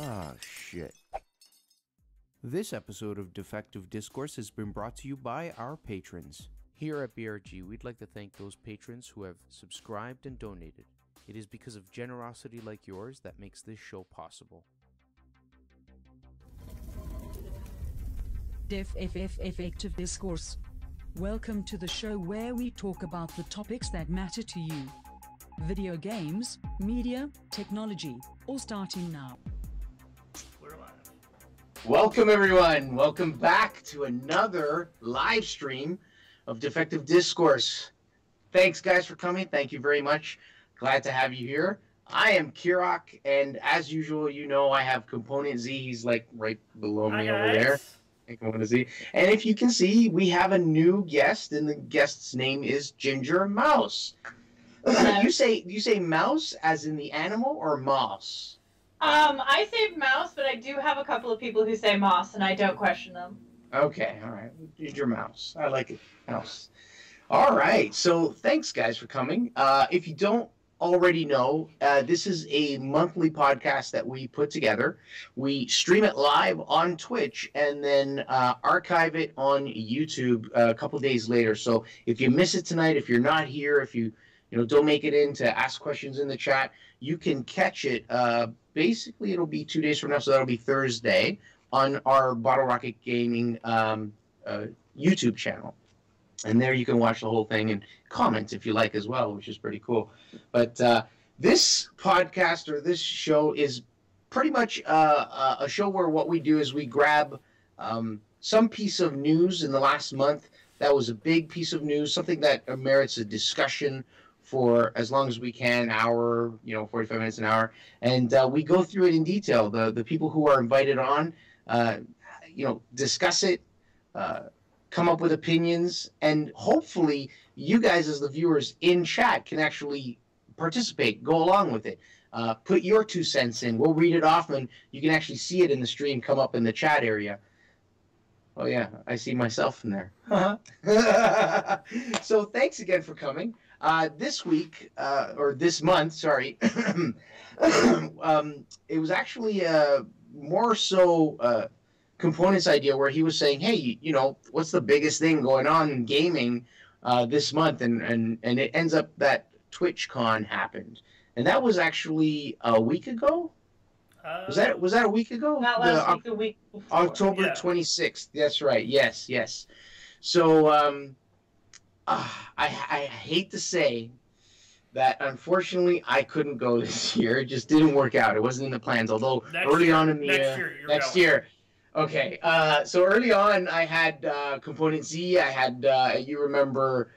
Ah, shit. This episode of Defective Discourse has been brought to you by our patrons. Here at BRG, we'd like to thank those patrons who have subscribed and donated. It is because of generosity like yours that makes this show possible. Effective Discourse. Welcome to the show where we talk about the topics that matter to you. Video games, media, technology, all starting now. We're live. Welcome everyone. Welcome back to another live stream of Defective Discourse. Thanks guys for coming. Thank you very much. Glad to have you here. I am Kirok, and as usual, you know I have Component Z. He's like right below me over there. Component Z. And if you can see, we have a new guest, and the guest's name is Ginger Mouse. You say mouse as in the animal or mouse? I say mouse, but I do have a couple of people who say moss, and I don't question them. Okay, all right. Ginger Mouse. I like it. Mouse. All right. So thanks, guys, for coming. If you don't already know, this is a monthly podcast that we put together. We stream it live on Twitch and then archive it on YouTube a couple days later. So if you miss it tonight, if you're not here, if you don't make it in to ask questions in the chat, you can catch it. Basically, it'll be 2 days from now, so that'll be Thursday on our Bottle Rocket Gaming YouTube channel. And there you can watch the whole thing and comment if you like as well, which is pretty cool. But this podcast or this show is pretty much a show where what we do is we grab some piece of news in the last month that was a big piece of news, something that merits a discussion for as long as we can, hour, 45 minutes an hour, and we go through it in detail. The people who are invited on, discuss it, come up with opinions, and hopefully you guys as the viewers in chat can actually participate, go along with it, put your 2 cents in. We'll read it off, and you can actually see it in the stream come up in the chat area. Oh yeah, I see myself in there. So thanks again for coming. This week, or this month, sorry, it was actually more so Component's idea, where he was saying, hey, what's the biggest thing going on in gaming this month? And it ends up that TwitchCon happened. And that was actually a week ago? Was that a week ago? Not last week, the week before. October 26th. That's right. Yes. So I hate to say that unfortunately I couldn't go this year. It just didn't work out. It wasn't in the plans. Although early on in the next year. Okay. So early on, I had Component Z. I had you remember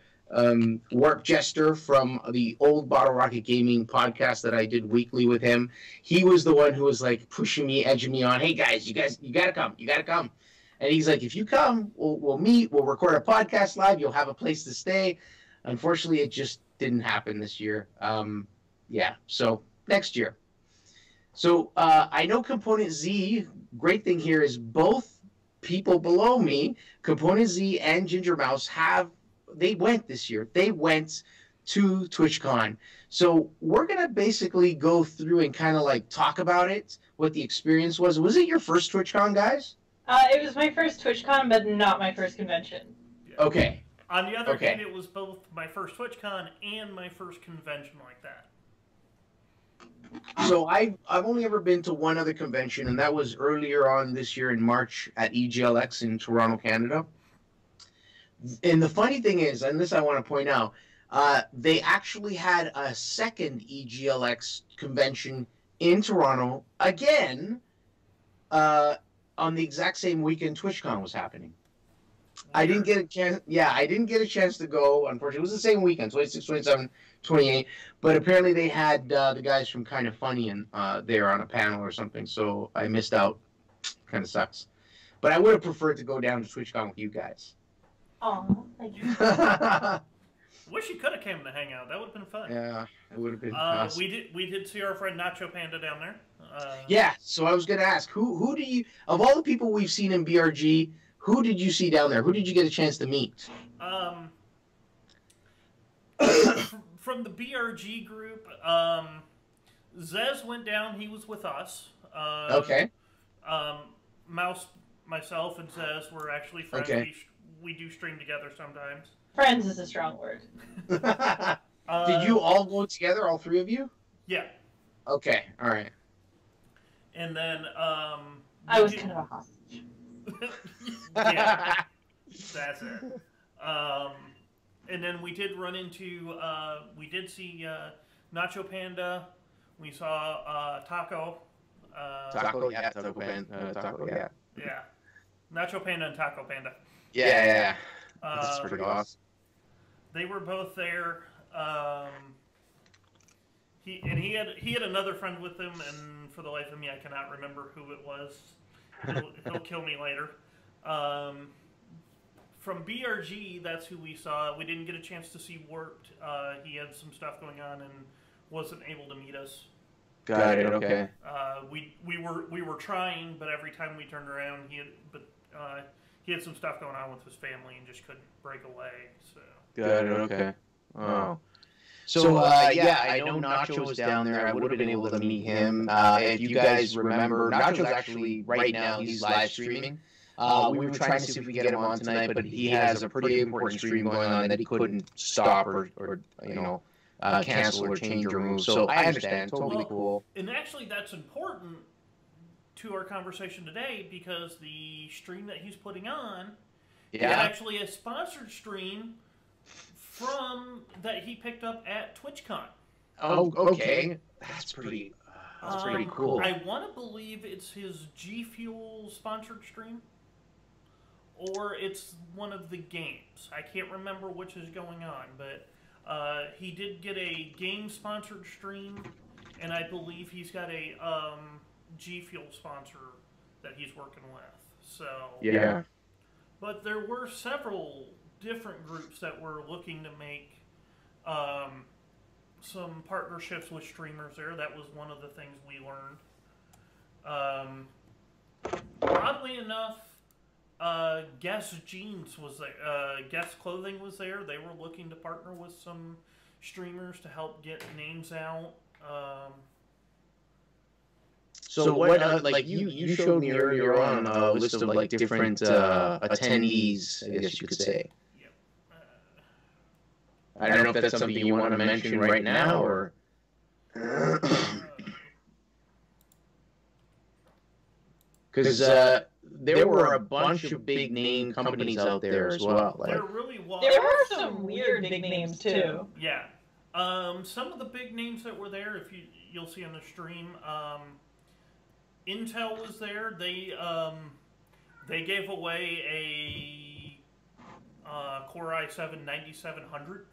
Warp Jester from the old Bottle Rocket Gaming podcast that I did weekly with him. He was the one who was like pushing me, edging me on. Hey guys, you gotta come. And he's like, if you come, we'll meet, we'll record a podcast live, you'll have a place to stay. Unfortunately, it just didn't happen this year. So next year. So I know Component Z, great thing here is both people below me, Component Z and Ginger Mouse, they went this year. They went to TwitchCon. So we're going to basically go through and kind of like talk about it, what the experience was. Was it your first TwitchCon, guys? It was my first TwitchCon, but not my first convention. Yeah. Okay. On the other hand, it was both my first TwitchCon and my first convention like that. So I've only ever been to one other convention, and that was earlier on this year in March at EGLX in Toronto, Canada. And the funny thing is, and this I want to point out, they actually had a second EGLX convention in Toronto again on the exact same weekend TwitchCon was happening. I didn't get a chance. Yeah, I didn't get a chance to go. Unfortunately, it was the same weekend, 26, 27, 28. But apparently, they had the guys from Kind of Funny there on a panel or something. So I missed out. Kind of sucks. But I would have preferred to go down to TwitchCon with you guys. Oh, thank you. Wish you could have came to hang out. That would have been fun. Yeah, it would have been awesome. We did see our friend Nacho Panda down there. Yeah, so I was going to ask, who do you, of all the people we've seen in BRG, who did you see down there? Who did you get a chance to meet? From the BRG group, Zez went down. He was with us. Okay. Mouse, myself, and Zez were actually friends. Okay. We do stream together sometimes. Friends is a strong word. Did you all go together, all three of you? Yeah. Okay, all right. And then I was kind of a hostage. Yeah, that's it. And then we did run into, we did see Nacho Panda. We saw Taco. Taco, yeah. Yeah. Nacho Panda and Taco Panda. Yeah. That's pretty awesome. They were both there. He had another friend with him, and for the life of me, I cannot remember who it was. He'll kill me later. From BRG, that's who we saw. We didn't get a chance to see Warped. He had some stuff going on and wasn't able to meet us. Got it. Okay. We were trying, but every time we turned around, he had some stuff going on with his family and just couldn't break away. So. Got it. Okay. Oh. So yeah, I know Nacho was down there. I would have been able to meet him. If you guys remember, Nacho's actually right now he's live streaming. We were trying to see if we could get him on tonight, but he has a pretty important stream going on that he couldn't stop or cancel or change or move. So I understand. Totally cool. And actually, that's important to our conversation today because the stream that he's putting on is actually a sponsored stream from that he picked up at TwitchCon. Oh, okay. That's pretty cool. I want to believe it's his G Fuel sponsored stream, or it's one of the games. I can't remember which is going on, but he did get a game sponsored stream, and I believe he's got a G Fuel sponsor that he's working with. So yeah. But there were several different groups that were looking to make some partnerships with streamers there. That was one of the things we learned. Oddly enough, Guess Jeans was there. Guess Clothing was there. They were looking to partner with some streamers to help get names out. So what, like you showed me earlier on a list of like different attendees, I guess you could say. Yep. I don't know if that's something you want to mention right now or. Because there were a bunch of big name companies out there as well. Like, there really was. There were some weird big names too. Yeah. Some of the big names that were there, if you'll see on the stream, Intel was there. They gave away a Core i7-9700.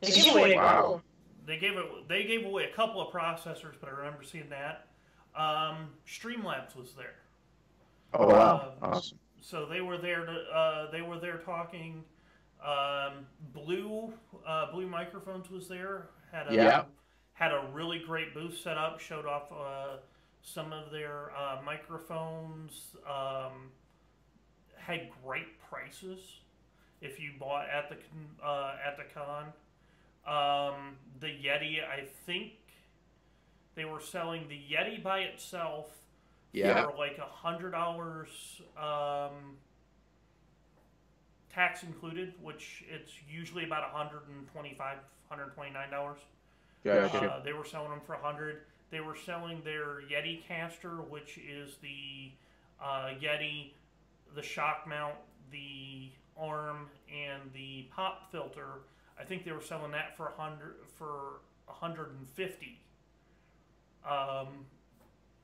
They gave away wow. They gave away a couple of processors, but I remember seeing that. Streamlabs was there. Oh wow! Awesome. So they were there talking. Blue Microphones was there. Had a really great booth set up. Showed off some of their microphones. Had great prices if you bought at the con. The Yeti, I think they were selling the Yeti by itself for like $100, tax included, which it's usually about $125, $129. Gotcha. They were selling them for $100. They were selling their Yeti caster, which is the Yeti, the shock mount, the arm, and the pop filter. I think they were selling that for $150,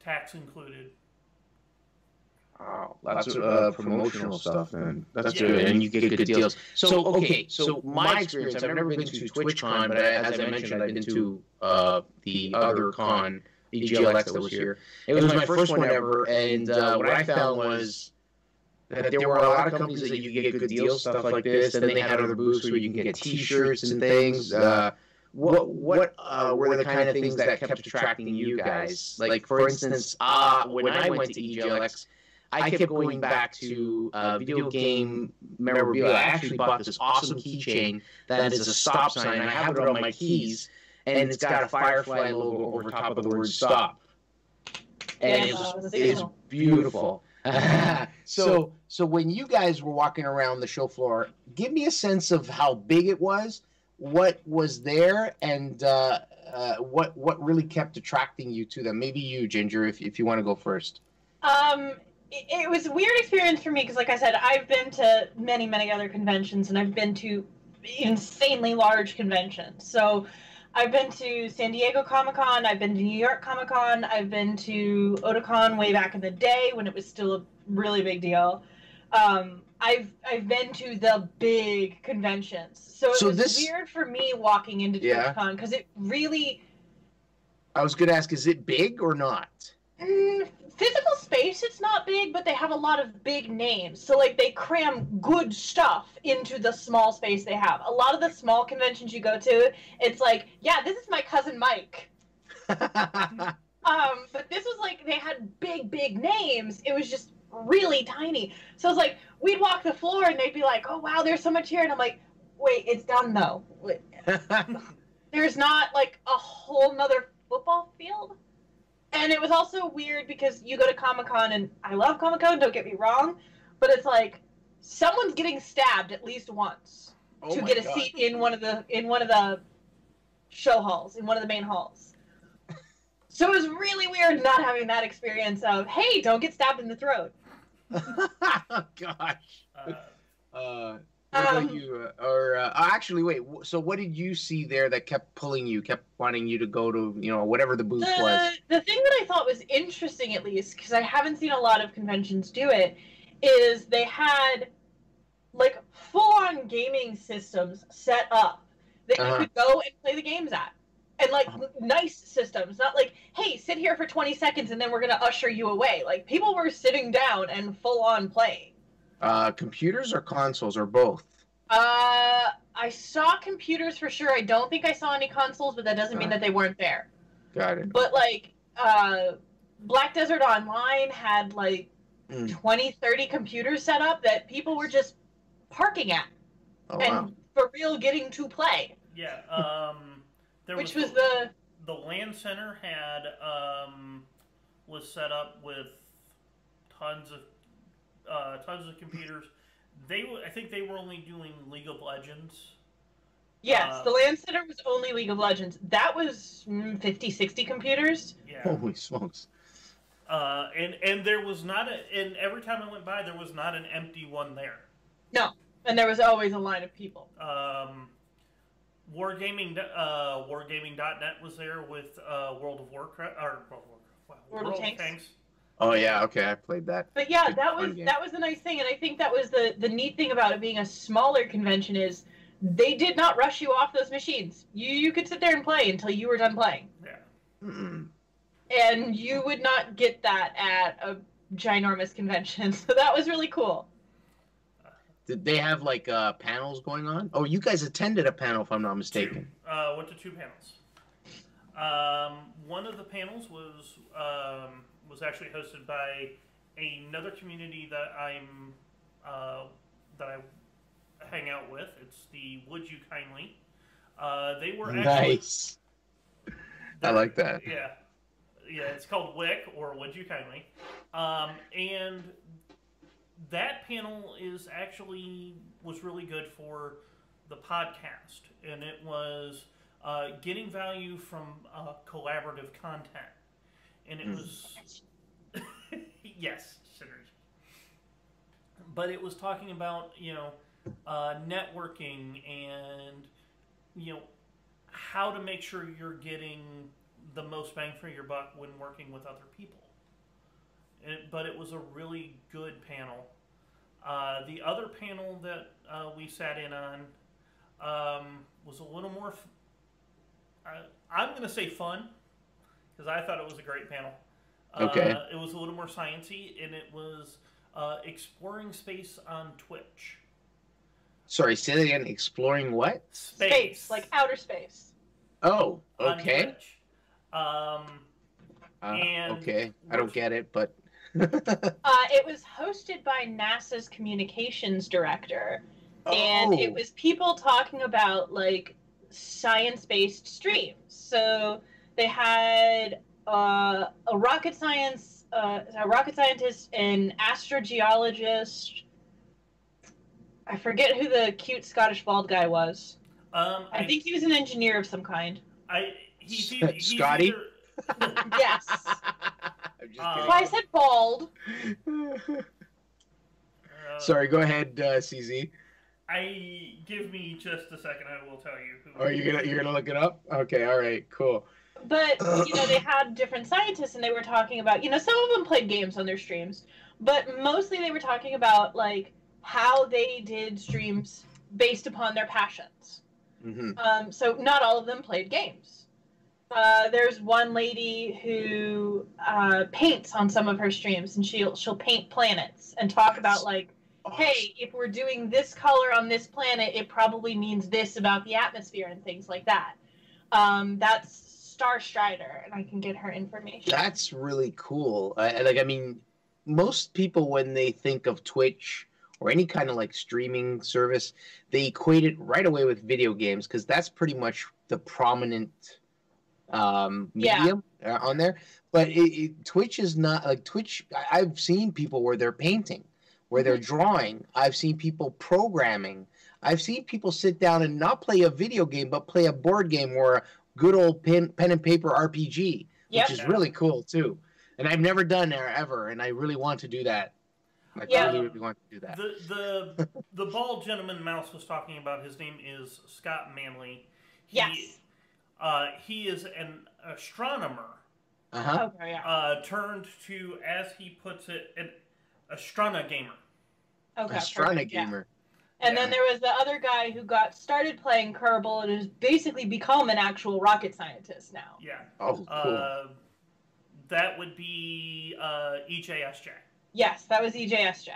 tax included. Wow, lots of promotional stuff, then. That's good, and you get good deals. So, okay, so my experience, I've never been to TwitchCon, but as I mentioned, I've been to the other con, the GLX that was here. It was my first one ever, and what I found was that there were a lot of companies that you get good deals, stuff like this, and then they had other booths where you can get T-shirts and things. What were the kind of things that kept attracting you guys? Like, for instance, when I went to EGLX, I kept going back to video game memorabilia. I actually bought this awesome keychain that is a stop sign. I have it on my keys, and it's got a Firefly logo over top of the word stop. and Yeah, it was it was it's beautiful. beautiful. So when you guys were walking around the show floor, give me a sense of how big it was, what was there, and what really kept attracting you to them. Maybe you, Ginger, if you want to go first. It was a weird experience for me because, like I said, I've been to many, many other conventions, and I've been to insanely large conventions. So I've been to San Diego Comic-Con, I've been to New York Comic-Con, I've been to Otakon way back in the day when it was still a really big deal. I've been to the big conventions. So it was weird for me walking into TwitchCon because it really... I was going to ask, is it big or not? Physical space, it's not big, but they have a lot of big names. So, like, they cram good stuff into the small space they have. A lot of the small conventions you go to, it's like, yeah, this is my cousin Mike. But this was like, they had big, big names. It was just really tiny. So it's like, we'd walk the floor and they'd be like, oh, wow, there's so much here. And I'm like, wait, it's done, though. There's not, like, a whole nother football field? And it was also weird because you go to Comic-Con, and I love Comic-Con, don't get me wrong, but it's like someone's getting stabbed at least once to get a seat in one of the show halls, in one of the main halls. So it was really weird not having that experience of, hey, don't get stabbed in the throat. Oh, gosh. What about you? Actually, wait. So, what did you see there that kept pulling you, kept wanting you to go to, whatever the booth was? The thing that I thought was interesting, at least, because I haven't seen a lot of conventions do it, is they had like full-on gaming systems set up that you could go and play the games at, and like nice systems, not like, hey, sit here for 20 seconds and then we're gonna usher you away. Like people were sitting down and full-on playing. Computers or consoles or both? I saw computers for sure. I don't think I saw any consoles, but that doesn't mean that they weren't there. Got it. But like, Black Desert Online had like 20, 30 computers set up that people were just parking at. Oh, and wow. for real getting to play. Yeah, Which was the LAN Center had, was set up with tons of computers. I think they were only doing League of Legends. Yes, the LAN Center was only League of Legends. That was 50, 60 computers. Yeah. Holy smokes. And there was not and every time I went by, there was not an empty one there. No, and there was always a line of people. Wargaming.net was there with World of Warcraft, or World of Tanks. Oh yeah, okay, I played that. But yeah, that was the nice thing, and I think that was the neat thing about it being a smaller convention is they did not rush you off those machines. You could sit there and play until you were done playing. Yeah. And you would not get that at a ginormous convention, so that was really cool. Did they have like panels going on? Oh, you guys attended a panel, if I'm not mistaken. Went to 2 panels. One of the panels was actually hosted by another community that I hang out with. It's the Would You Kindly. They were actually, nice. I like that. Yeah, it's called WIC, or Would You Kindly, and that panel was really good for the podcast, and it was getting value from collaborative content. And it was, yes, synergy. But it was talking about, networking and, how to make sure you're getting the most bang for your buck when working with other people. But it was a really good panel. The other panel that we sat in on was a little more, I'm going to say fun, because I thought it was a great panel. Okay. It was a little more sciencey, and it was exploring space on Twitch. Sorry, say that again. Exploring what? Space, like outer space. Oh, okay. On Twitch. Okay, I don't get it, but... It was hosted by NASA's communications director, and it was people talking about, like, science-based streams. So they had a rocket scientist, an astrogeologist. I forget who the cute Scottish bald guy was. I think he was an engineer of some kind. He's Scotty? Yes. I'm just If I said bald. Sorry, go ahead, CZ. Give me just a second. I will tell you who. Oh, you're gonna look it up? Okay, all right, cool. But they had different scientists, and they were talking about, some of them played games on their streams, but mostly they were talking about like how they did streams based upon their passions. Mm-hmm. So not all of them played games. There's one lady who paints on some of her streams, and she'll paint planets and talk about like, hey, if we're doing this color on this planet, it probably means this about the atmosphere and things like that. That's Starstrider, and I can get her information. That's really cool. I mean, most people, when they think of Twitch or any kind of like streaming service, they equate it right away with video games because that's pretty much the prominent medium on there. But Twitch is not like Twitch. I've seen people where they're painting, where they're drawing. I've seen people programming. I've seen people sit down and not play a video game, but play a board game or a good old pen and paper RPG, which is really cool too. And I've never done that ever, and I really want to do that. I really want to do that. The bald gentleman Mouse was talking about, his name is Scott Manley. He is an astronomer. Turned to, as he puts it, an Astrana gamer. Astrana gamer. And then there was the other guy who got started playing Kerbal and has basically become an actual rocket scientist now. Yeah. Oh, cool. That would be EJSJ. Yes, that was EJSJ.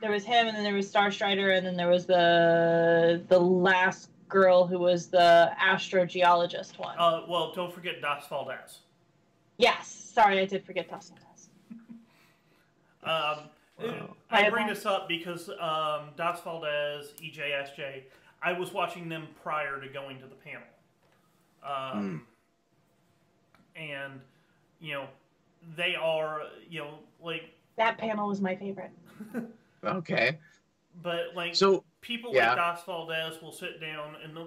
There was him, and then there was Starstrider, and then there was the last girl who was the astrogeologist one. Well, don't forget Das Valdez. Yes. Sorry, I did forget Das Valdez. I bring this up because Das Valdez, EJSJ, I was watching them prior to going to the panel. And, they are, like... That panel was my favorite. Okay. But, like, people like Das Valdez will sit down, and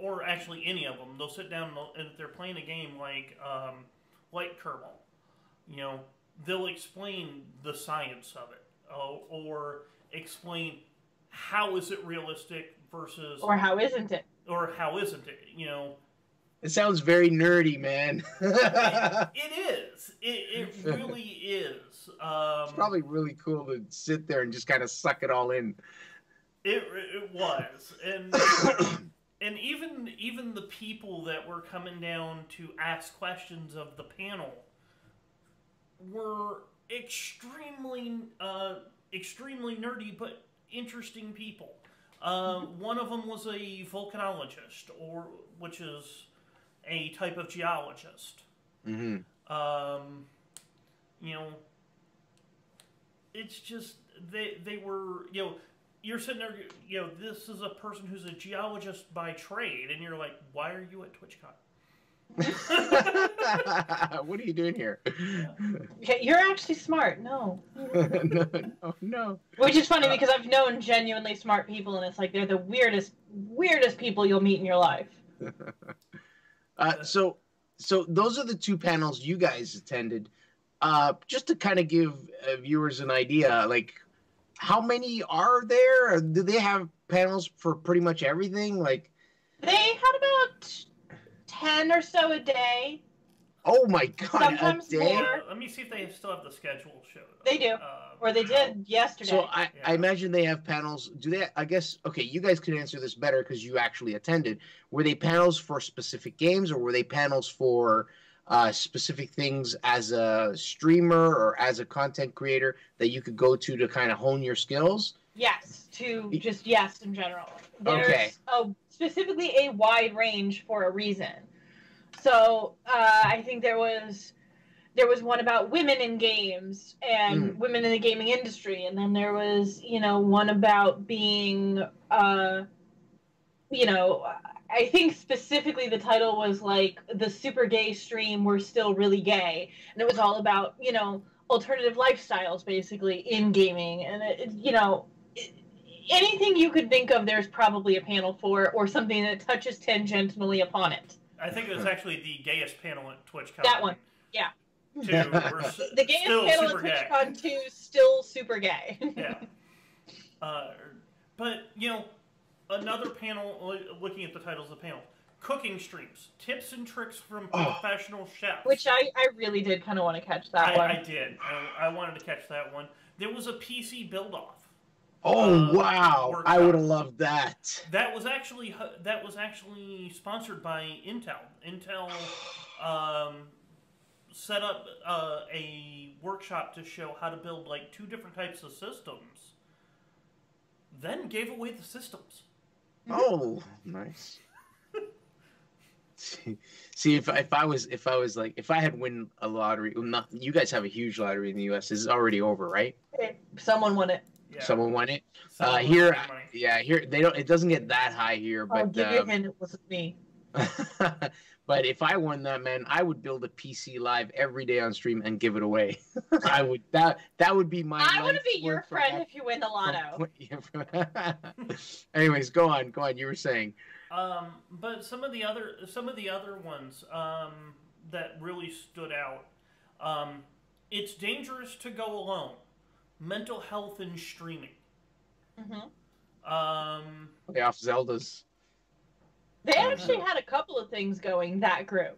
or actually any of them, they'll sit down and if they're playing a game like Kerbal, they'll explain the science of it. Or explain how is it realistic versus... Or how isn't it? Or how isn't it, It sounds very nerdy, man. It is. It really is. It's probably really cool to sit there and just kind of suck it all in. It was. And even the people that were coming down to ask questions of the panel were extremely nerdy but interesting people. One of them was a volcanologist, which is a type of geologist. It's just they were you're sitting there, this is a person who's a geologist by trade, and you're like, why are you at TwitchCon? What are you doing here? Yeah, you're actually smart. No. No. Which is funny because I've known genuinely smart people, and it's like they're the weirdest people you'll meet in your life. So those are the two panels you guys attended. Just to kind of give viewers an idea, like, how many are there? Or do they have panels for pretty much everything? Like, they had about 10 or so a day. Oh my god! Sometimes a day? more. Let me see if they still have the schedule show. They do, or they did yesterday. So I imagine they have panels. Do they? I guess. Okay, you guys could answer this better because you actually attended. Were they panels for specific games, or were they panels for specific things as a streamer or as a content creator that you could go to kind of hone your skills? Yes, yes in general. There's specifically a wide range for a reason. So I think there was one about women in games and women in the gaming industry, and then there was one about being I think specifically the title was like the super gay stream We're Still Really Gay, and it was all about, you know, alternative lifestyles basically in gaming, and anything you could think of, there's probably a panel for, or something that touches tangentially upon it. I think it was actually the gayest panel at TwitchCon. That one, yeah. Two, the gayest panel at TwitchCon 2, still super gay. Yeah. But, you know, another panel, looking at the titles of the panel, cooking streams, tips and tricks from professional chefs. Which I really did kind of want to catch that one. I did. I wanted to catch that one. There was a PC build-off. Oh, wow. Workshop. I would have loved that. That was actually sponsored by Intel. Intel set up a workshop to show how to build like 2 different types of systems, then gave away the systems. Oh, nice. See, if I had win a lottery, not, you guys have a huge lottery in the U.S. This is already over, right? Someone won it. Yeah. Someone won it. Here they don't. It doesn't get that high here, but I'll give you a hint, it wasn't me. But if I won that, man, I would build a PC live every day on stream and give it away. I would. That would be my. I want to be your friend if you win the lotto. Anyways, go on. You were saying. But some of the other ones that really stood out. It's dangerous to go alone. Mental health and streaming. Mm-hmm. Off Zelda's. They actually had a couple of things going, that group.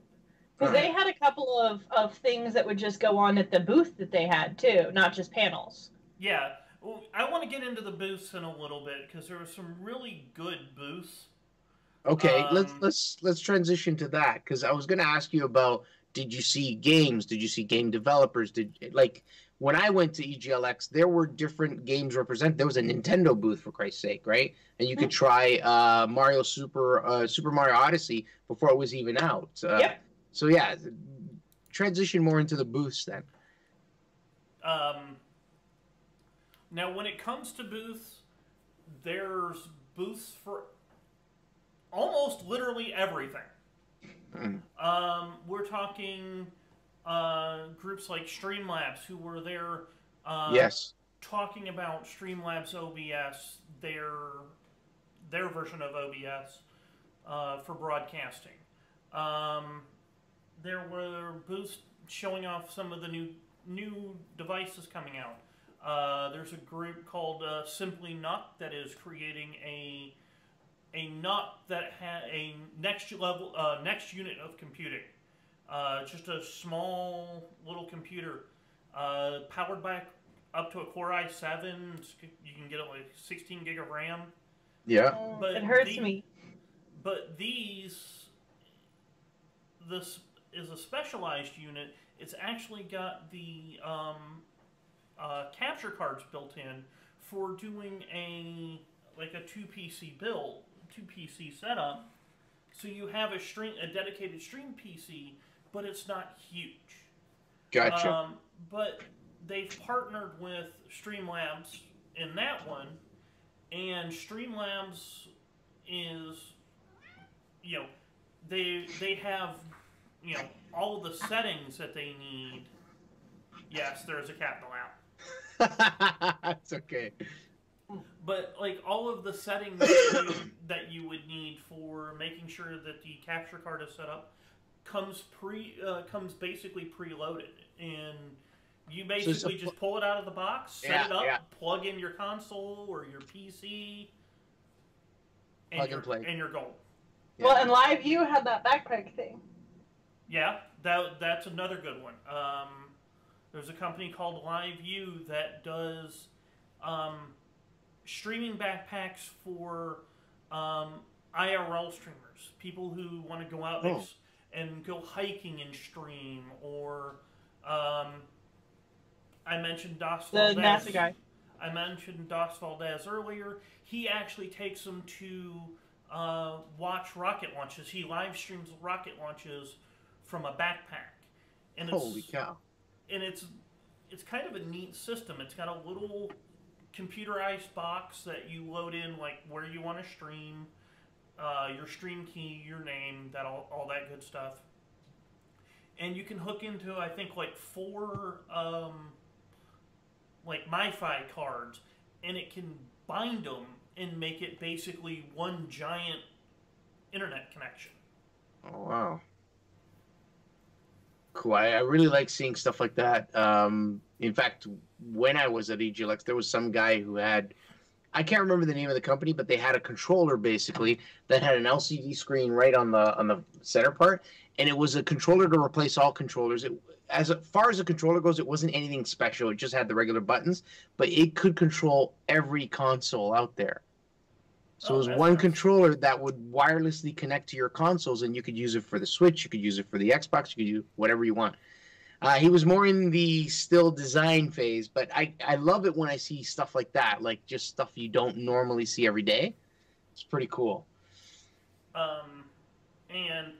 Because they had a couple of things that would just go on at the booth that they had, too, not just panels. Yeah. Well, I want to get into the booths in a little bit, because there were some really good booths. Okay, let's transition to that, because I was going to ask you about, did you see games? Did you see game developers? When I went to EGLX, there were different games represented. There was a Nintendo booth, for Christ's sake, right? And you could try Super Mario Odyssey before it was even out. Yep. So yeah, transition more into the booths then. Now, when it comes to booths, there's booths for almost literally everything. We're talking groups like Streamlabs, who were there yes, talking about Streamlabs OBS, their version of OBS for broadcasting. There were booths showing off some of the new devices coming out. There's a group called Simply Nut that is creating a NUT that had a next unit of computing. Just a small little computer, powered by up to a Core i7. You can get it like 16 gig of RAM. Yeah. But it hurts me. But this is a specialized unit. It's actually got the capture cards built in for doing a 2 PC build, 2 PC setup. So you have a dedicated stream PC, but it's not huge. Gotcha. But they've partnered with Streamlabs in that one, and Streamlabs is, they have, all of the settings that they need. Yes, there's a cat in the lap. That's okay. But all of the settings that you would need for making sure that the capture card is set up comes basically preloaded, and you basically just pull it out of the box, set it up, plug in your console or your PC, and you're golden. Yeah. Well, and LiveU had that backpack thing. Yeah, that's another good one. There's a company called LiveU that does streaming backpacks for IRL streamers, people who want to go out and go hiking and stream, or I mentioned Dos Valdez. The NASA guy. I mentioned Dos Valdez earlier. He actually takes them to watch rocket launches. He live streams rocket launches from a backpack. And holy cow. And it's kind of a neat system. It's got a little computerized box that you load in where you want to stream, your stream key, your name, all that good stuff. And you can hook into, I think, like 4 like MiFi cards, and it can bind them and make it basically one giant internet connection. Oh, wow. Cool. I really like seeing stuff like that. In fact, when I was at EGLX, there was some guy who had, I can't remember the name of the company, but they had a controller basically that had an LCD screen right on the center part, and it was a controller to replace all controllers. As far as the controller goes, it wasn't anything special. It just had the regular buttons, but it could control every console out there. So it was one nice. controller that would wirelessly connect to your consoles, and you could use it for the Switch, you could use it for the Xbox, you could use whatever you want. He was more in the still design phase, but I love it when I see stuff like that, like just stuff you don't normally see every day. It's pretty cool. And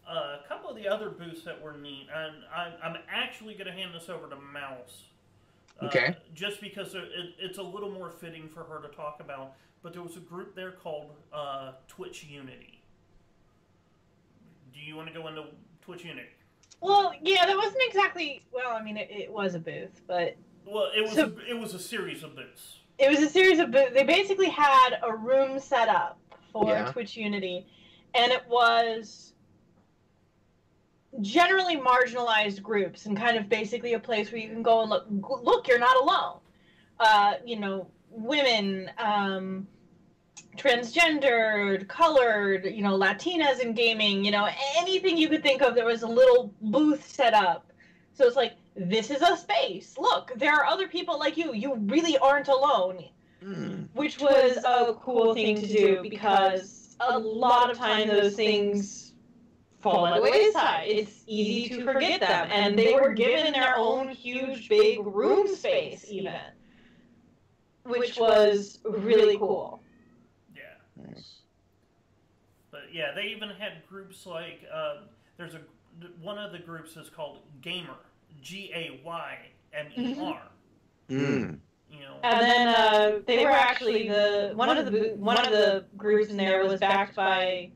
a couple of the other booths that were neat, and I'm actually going to hand this over to Mouse. Okay. Just because it's a little more fitting for her to talk about. But there was a group there called Twitch Unity. Do you want to go into Twitch Unity? Well, yeah, that wasn't exactly. Well, I mean, it was a booth, but well, it was a series of booths. It was a series of booths. They basically had a room set up for Twitch Unity, and it was generally marginalized groups, and kind of basically a place where you can go and look, you're not alone. You know, women, transgendered, colored, you know, Latinas in gaming, you know, anything you could think of. There was a little booth set up. So it's like, this is a space. Look, there are other people like you. You really aren't alone. Which was a cool thing to do, because a lot of time those things fall by the wayside. It's easy to forget them. And they were given their own huge, big room space, even. Which was really cool. Yeah. Nice. But yeah, they even had groups like, there's one of the groups is called Gamer, Gaymer. You know. And then they were actually one of the groups in there was backed by,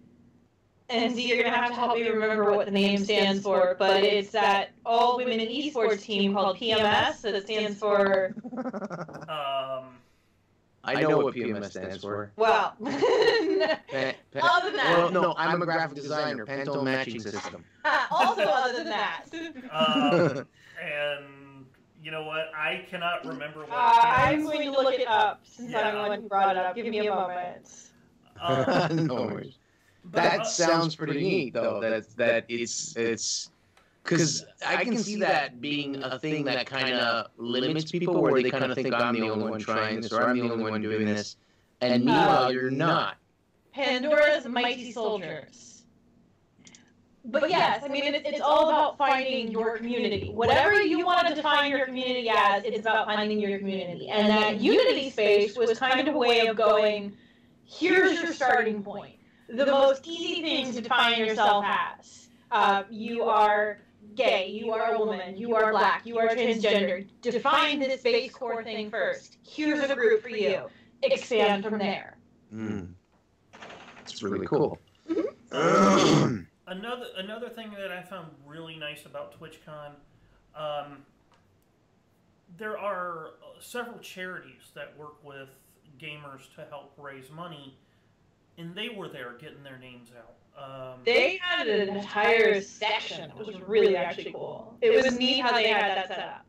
and Z, you're gonna have to help me remember what the name stands for, but it's that all women esports team called PMS. That stands for. I know what PMS stands for. Well, other than that. Well, no, I'm a graphic designer. Pantone Matching System. Also, other than that. And you know what? I cannot remember what. I'm going to look it up since I'm the one who brought it up. Give me a moment. No worries. That sounds pretty neat, though. That it's because I can see that being a thing that kind of limits people, where they kind of think I'm the only one trying this, or I'm the only one doing this, and meanwhile you're not. Pandora's Mighty Soldiers. But yes, I mean, it's all about finding your community. Whatever you want to define your community as, it's about finding your community. And that Unity space was kind of a way of going, here's your starting point. The most easy thing to define yourself as. You are gay, you are a woman, you are black, you are transgender. Define this base core thing first. Here's a group for you. Expand from there. It's really cool. Another thing that I found really nice about TwitchCon, there are several charities that work with gamers to help raise money, and they were there getting their names out. They had an entire section, which was really actually cool. It was neat how they had that set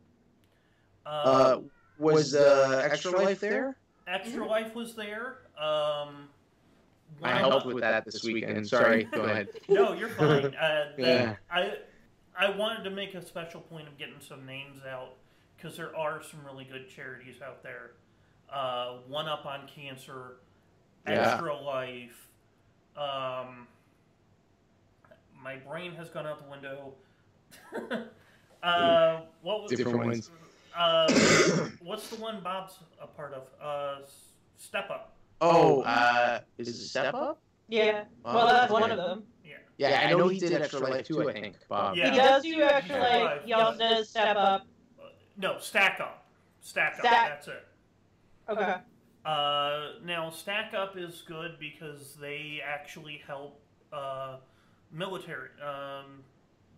up. Was Extra Life there? Extra Life was there. I helped with that this weekend. Sorry, go ahead. No, you're fine. Yeah. I wanted to make a special point of getting some names out, because there are some really good charities out there. One Up on Cancer, Extra Life. My brain has gone out the window. What was different ones? What's the one Bob's a part of? Step Up. Is it Step Up? Yeah. Well, that's one of them. Yeah, I know he did Extra Life too, I think, Bob. Yeah. He does do Extra Life. He also does Step Up. No, Stack Up. Stack Up. That's it. Okay. Now, Stack Up is good because they actually help military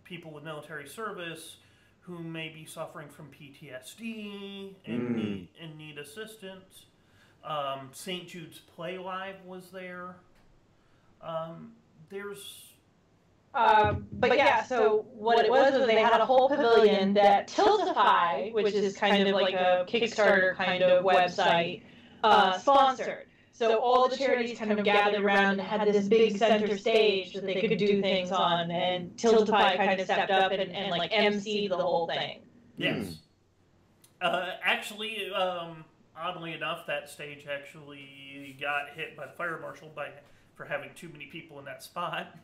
people with military service who may be suffering from PTSD and need assistance. St. Jude's Play Live was there. But yeah, so what it was they had a whole pavilion that Tiltify, which is kind of like a Kickstarter kind of website, sponsored. So all the charities kind of gathered around and had this big center stage that they could do things on, and Tiltify kind of stepped up and like emceed the whole thing. Yes. Actually, oddly enough, that stage actually got hit by the fire marshal for having too many people in that spot.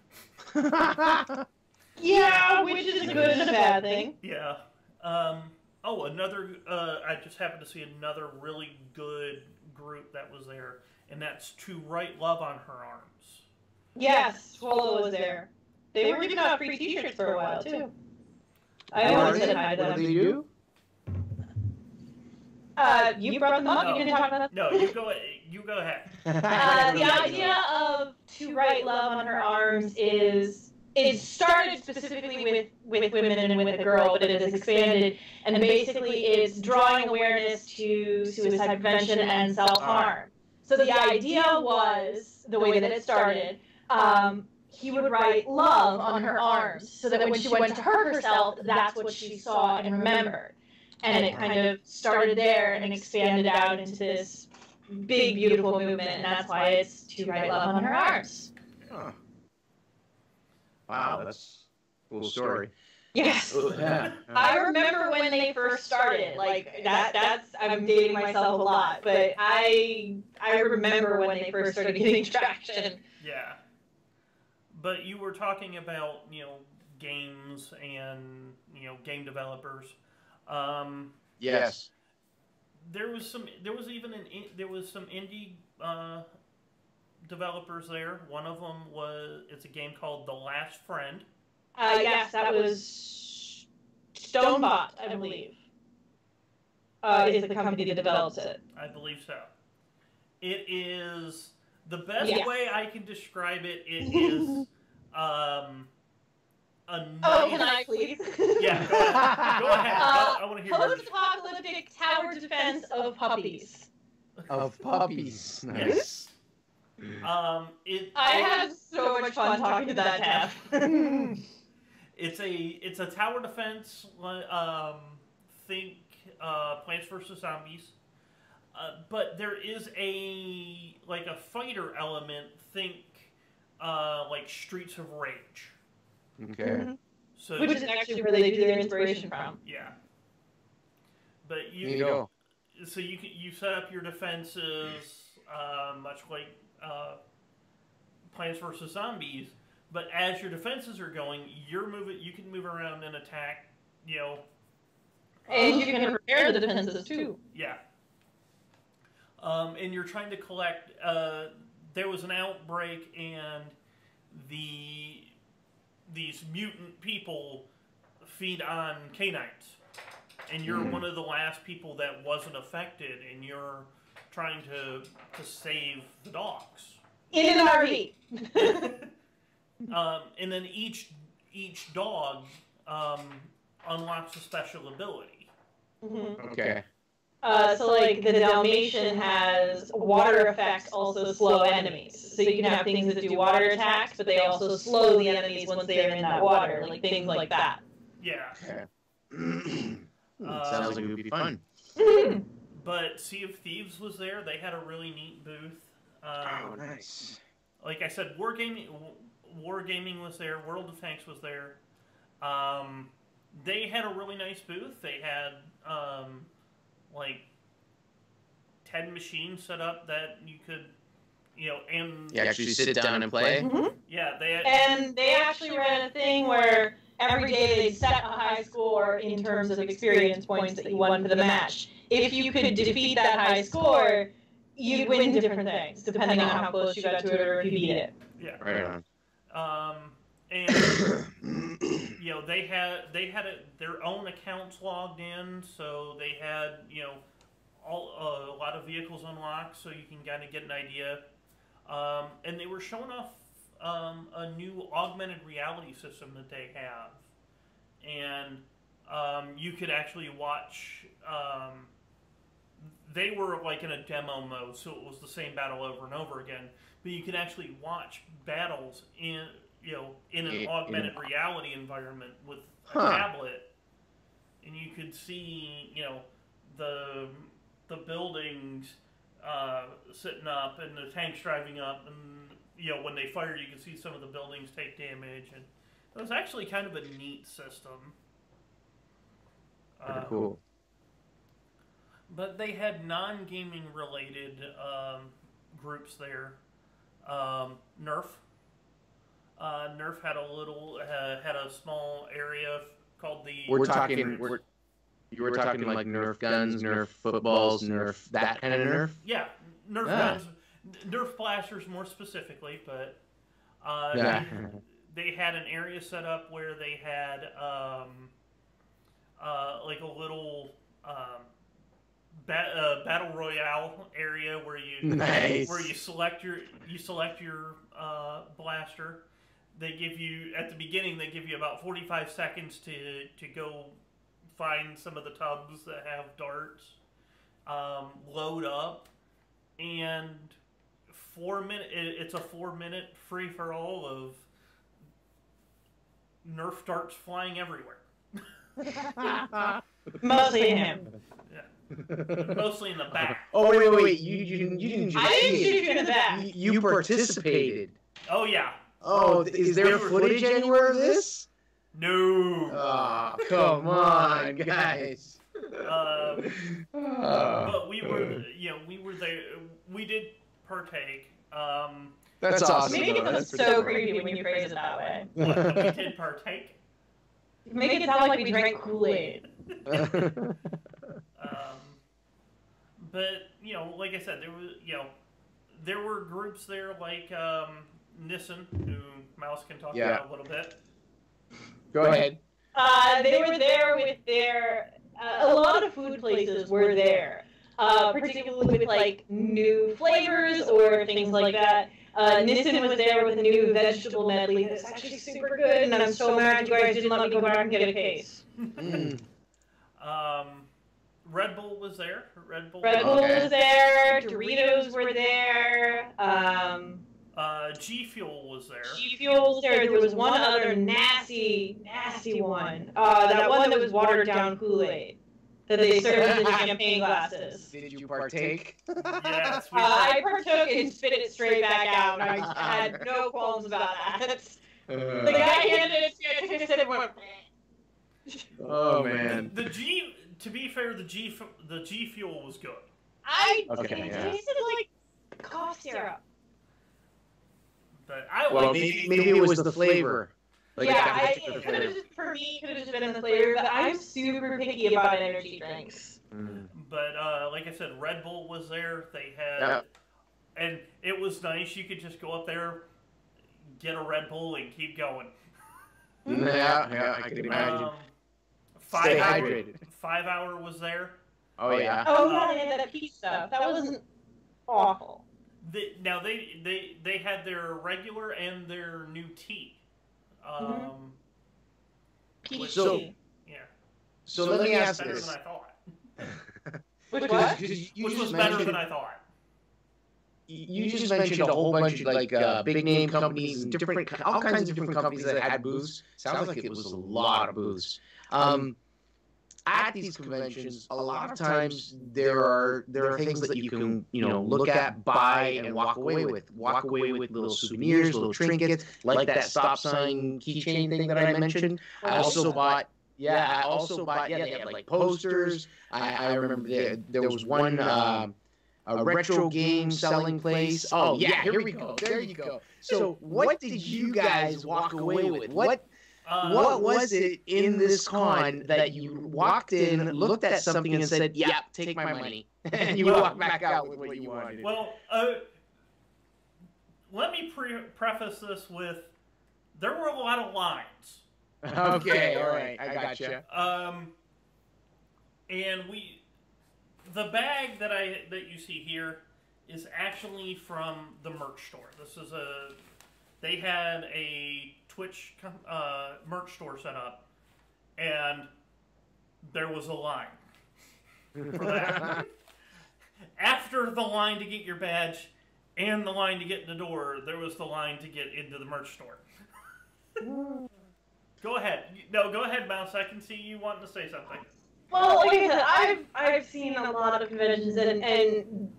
Yeah, which is a good and a bad thing. Yeah. I just happened to see another really good group that was there, and that's To Write Love on Her Arms. Yes, Swallow was there. They were giving out free t-shirts for a while, too. I always said hi to them. What do they do? You brought them up. You didn't talk about that. No, you go ahead. The idea of To Write Love on Her Arms is it started specifically with women and with a girl, but it has expanded, and basically it's drawing awareness to suicide prevention and self-harm. So the idea was, the way that it started, he would write love on her arms, so that when she went to hurt herself, that's what she saw and remembered. And it kind of started there and expanded out into this big, beautiful movement, and that's why it's To Write Love on Her Arms. Huh. Wow, that's a cool story. Yes. Yeah. I remember when they first started. Like that's I'm dating myself a lot, but I remember when they first started getting traction. Yeah. But you were talking about, games and, game developers. Yes. There was some indie developers there. One of them it's a game called The Last Friend. Yes, that was Stonebot, I believe. Is the company that develops it. I believe so. It is the best way I can describe it. It is a nice... Oh, can I please? Yeah, go ahead. Go ahead. I want to hear yours. Post-apocalyptic tower defense of puppies. Of puppies. Nice. I had so much fun talking to that tab. It's a tower defense. Think Plants vs. Zombies, but there is a fighter element. Think like Streets of Rage. Okay. So which is actually where they do their inspiration from. Yeah. But so you set up your defenses much like Plants vs. Zombies. But as your defenses are going, you can move around and attack, And you can repair the defenses, too. Yeah. And you're trying to collect, there was an outbreak, and these mutant people feed on canines. And you're one of the last people that wasn't affected, and you're trying to save the dogs. In an RV. And then each dog unlocks a special ability. Mm-hmm. Okay. So like the Dalmatian has water effects also slow enemies. So you can have things that do water attacks, but they also slow the enemies once they're in that water, like things like that. Yeah. Okay. Sounds like it would be fun. But Sea of Thieves was there. They had a really neat booth. Oh, nice. Like I said, Wargaming was there. World of Tanks was there. They had a really nice booth. They had like 10 machines set up that you could, and You actually sit down and play? Mm-hmm. yeah, And they actually ran a thing where every day they'd set a high score in terms of experience points that you won for the match. If you could defeat that high score, you'd win different things, depending on how close you got to it or if you beat it. Yeah. Right on. And they had their own accounts logged in, so they had a lot of vehicles unlocked, so you can kind of get an idea. And they were showing off a new augmented reality system that they have, and you could actually watch. They were like in a demo mode, so it was the same battle over and over again. But you could actually watch battles in an augmented reality environment with a tablet, and you could see the buildings sitting up and the tanks driving up, and when they fire, you can see some of the buildings take damage, and it was actually kind of a neat system. Pretty cool. But they had non-gaming related groups there. Nerf. Nerf had a small area called the. You were talking like Nerf guns, Nerf footballs, Nerf that kind of Nerf. Yeah, Nerf guns, Nerf blasters more specifically, but they had an area set up where they had like a little battle royale area where you select your blaster. They give you at the beginning. They give you about 45 seconds to go find some of the tubs that have darts, load up, and 4 minute. It's a 4-minute free for all of Nerf darts flying everywhere. Mostly him. Yeah. Mostly in the back. Oh wait! You didn't. I didn't shoot you in the back. You participated. Oh yeah. Oh, is there footage anywhere of this? No. Oh, come on, guys. But we were there. We did partake. That's awesome. Make it sound so creepy when you phrase it that way. What, we did partake. Make it sound like we drank Kool-Aid. But like I said, there were groups there like Nissan, who Mouse can talk about a little bit. Go ahead. They were there with their. A lot of food places were there, particularly with like new flavors or things like that. Nissan was there with a new vegetable medley that's actually super good, and I'm so mad you guys didn't let me go back and get a case. Red Bull was there. Red Bull was there. Doritos were there. G Fuel was there. G Fuel was there. There was one other nasty one. That one that was watered down Kool-Aid that they served in champagne glasses. Did you partake? Yes. I partook and spit it straight back out. And I had no qualms about that. The guy handed it to me, I said it went. Oh man. To be fair, the G Fuel was good. It tasted like cough syrup. But I maybe it was the flavor. Like it could have for me could have just been the flavor, but I'm super picky about energy drinks. But like I said, Red Bull was there. They had, and it was nice. You could just go up there, get a Red Bull, and keep going. Yeah, I can imagine. Stay hydrated. 5 Hour was there. Oh yeah. Oh yeah, they had that peach stuff. That wasn't awful. They had their regular and their new tea. Peach tea. Yeah. So let me ask better this. than I thought. Which what? Which was better than I thought. You just mentioned a whole bunch of like big name companies and all kinds of different companies that had booths. Sounds like it was a lot of booths. At these conventions, a lot of times there are things that you can look at, buy, and walk away with. Walk away with little souvenirs, little trinkets, like that stop sign keychain thing that I mentioned. I also bought. They had like posters. I remember there was one a retro game selling place. Oh yeah, here we go. There you go. So what did you guys walk away with? What was it in this con that you walked in, looked at something, and said, "Yeah, take my money," and you walked back out with what you wanted? Well, let me preface this with there were a lot of lines. Okay, all right, I gotcha. And the bag that you see here is actually from the merch store. They had a Twitch merch store set up, and there was a line for that. After the line to get your badge and the line to get in the door, there was the line to get into the merch store. Go ahead. No, go ahead, Mouse. I can see you wanting to say something. Well, like I said, I've seen a lot of conventions, and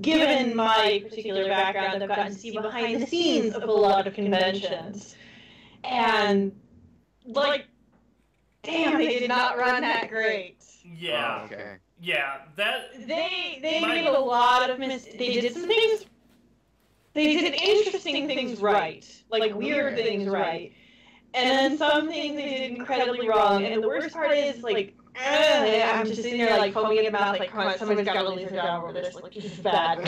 given my particular background, I've gotten to see behind the scenes of a lot of conventions. And, like, damn, they did not run that great. Yeah. Oh, okay. Yeah, They made a lot of mistakes. They did some things. They did interesting things right, like weird things right, and then some things they did incredibly wrong. And the worst part is, like, I'm just sitting there like foaming at the mouth, like, come on, somebody's got to leave their job over this. Like, this is bad.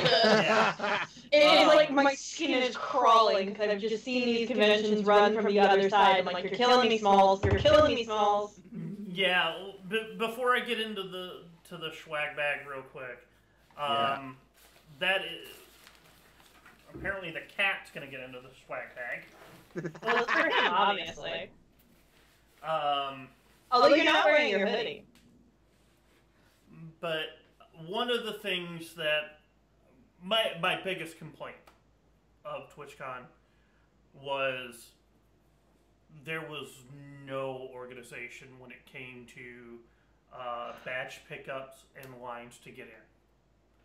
It's like my skin is crawling because I've just seen these conventions run from the other side. I'm like, you're killing me, Smalls. You're killing me, Smalls. Yeah. Before I get into the swag bag real quick, that is apparently the cat's gonna get into the swag bag. Well, it's for him, obviously. Although Although you're not wearing your hoodie. But one of the things that my biggest complaint of TwitchCon was there was no organization when it came to badge pickups and lines to get in.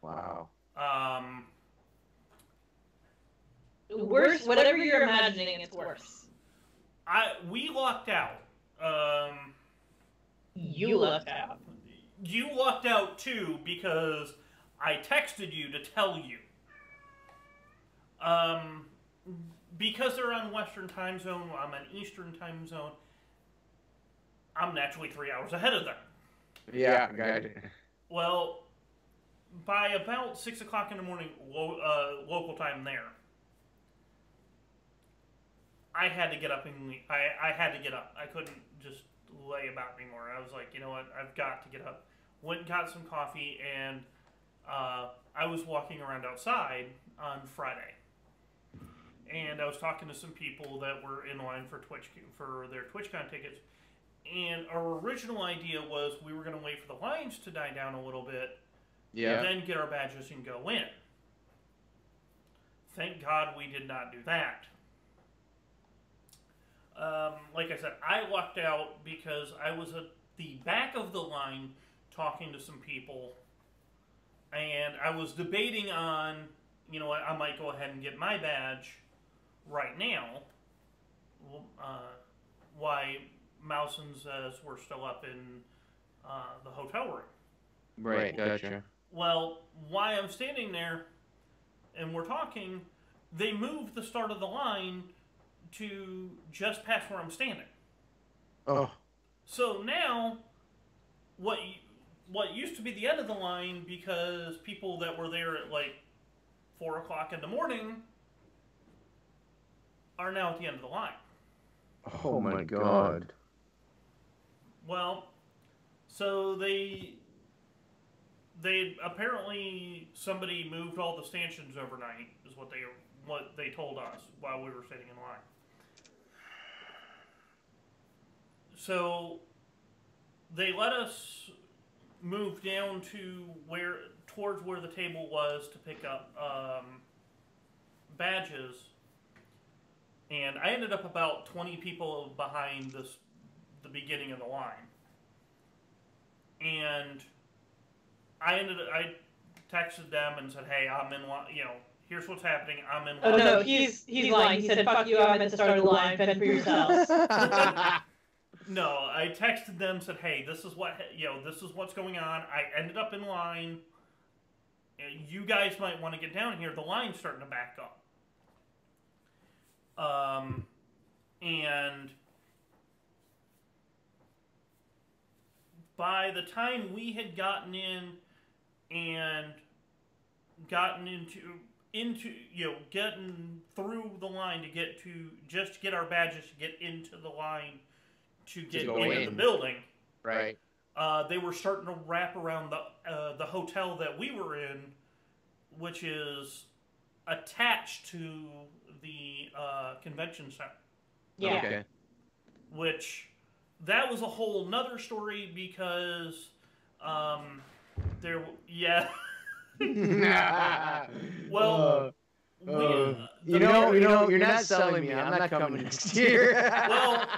Wow. Worse, whatever you're imagining, it's worse. We lucked out. You lucked out. You lucked out too because I texted you to tell you. Because they're on Western time zone, I'm on Eastern time zone. I'm naturally 3 hours ahead of them. Yeah, got it. Well, by about 6 o'clock in the morning, local time there, I had to get up and I had to get up. I couldn't just lay about anymore. I was like, you know what? I've got to get up. Went and got some coffee, and I was walking around outside on Friday, and I was talking to some people that were in line for their TwitchCon tickets. And our original idea was we were going to wait for the lines to die down a little bit, then get our badges and go in. Thank God we did not do that. Like I said, I lucked out because I was at the back of the line talking to some people, and I was debating on, you know what, I might go ahead and get my badge right now. Why Mousen says we're still up in the hotel room. Right, gotcha. Well, why I'm standing there and we're talking, they moved the start of the line to just past where I'm standing. Oh. So now, what used to be the end of the line, because people that were there at like 4 o'clock in the morning are now at the end of the line. Oh my God. Well, so they apparently somebody moved all the stanchions overnight, is what they told us while we were sitting in line. So they let us move down to towards where the table was to pick up badges, and I ended up about 20 people behind the beginning of the line. And I texted them and said, "Hey, I'm in line. You know, here's what's happening. I'm in line." Oh no, he's lying. He said, "Fuck you. I'm at the start of the line. Fend for yourselves." No, I texted them, said, "Hey, this is what's going on. I ended up in line. You guys might want to get down here. The line's starting to back up." And by the time we had gotten in and gotten into getting through the line to get our badges to get into the line to get into the building, right? they were starting to wrap around the hotel that we were in, which is attached to the convention center. Yeah. Okay. Which, that was a whole nother story because there, yeah. Well, you're not selling me. I'm not coming next year. Well,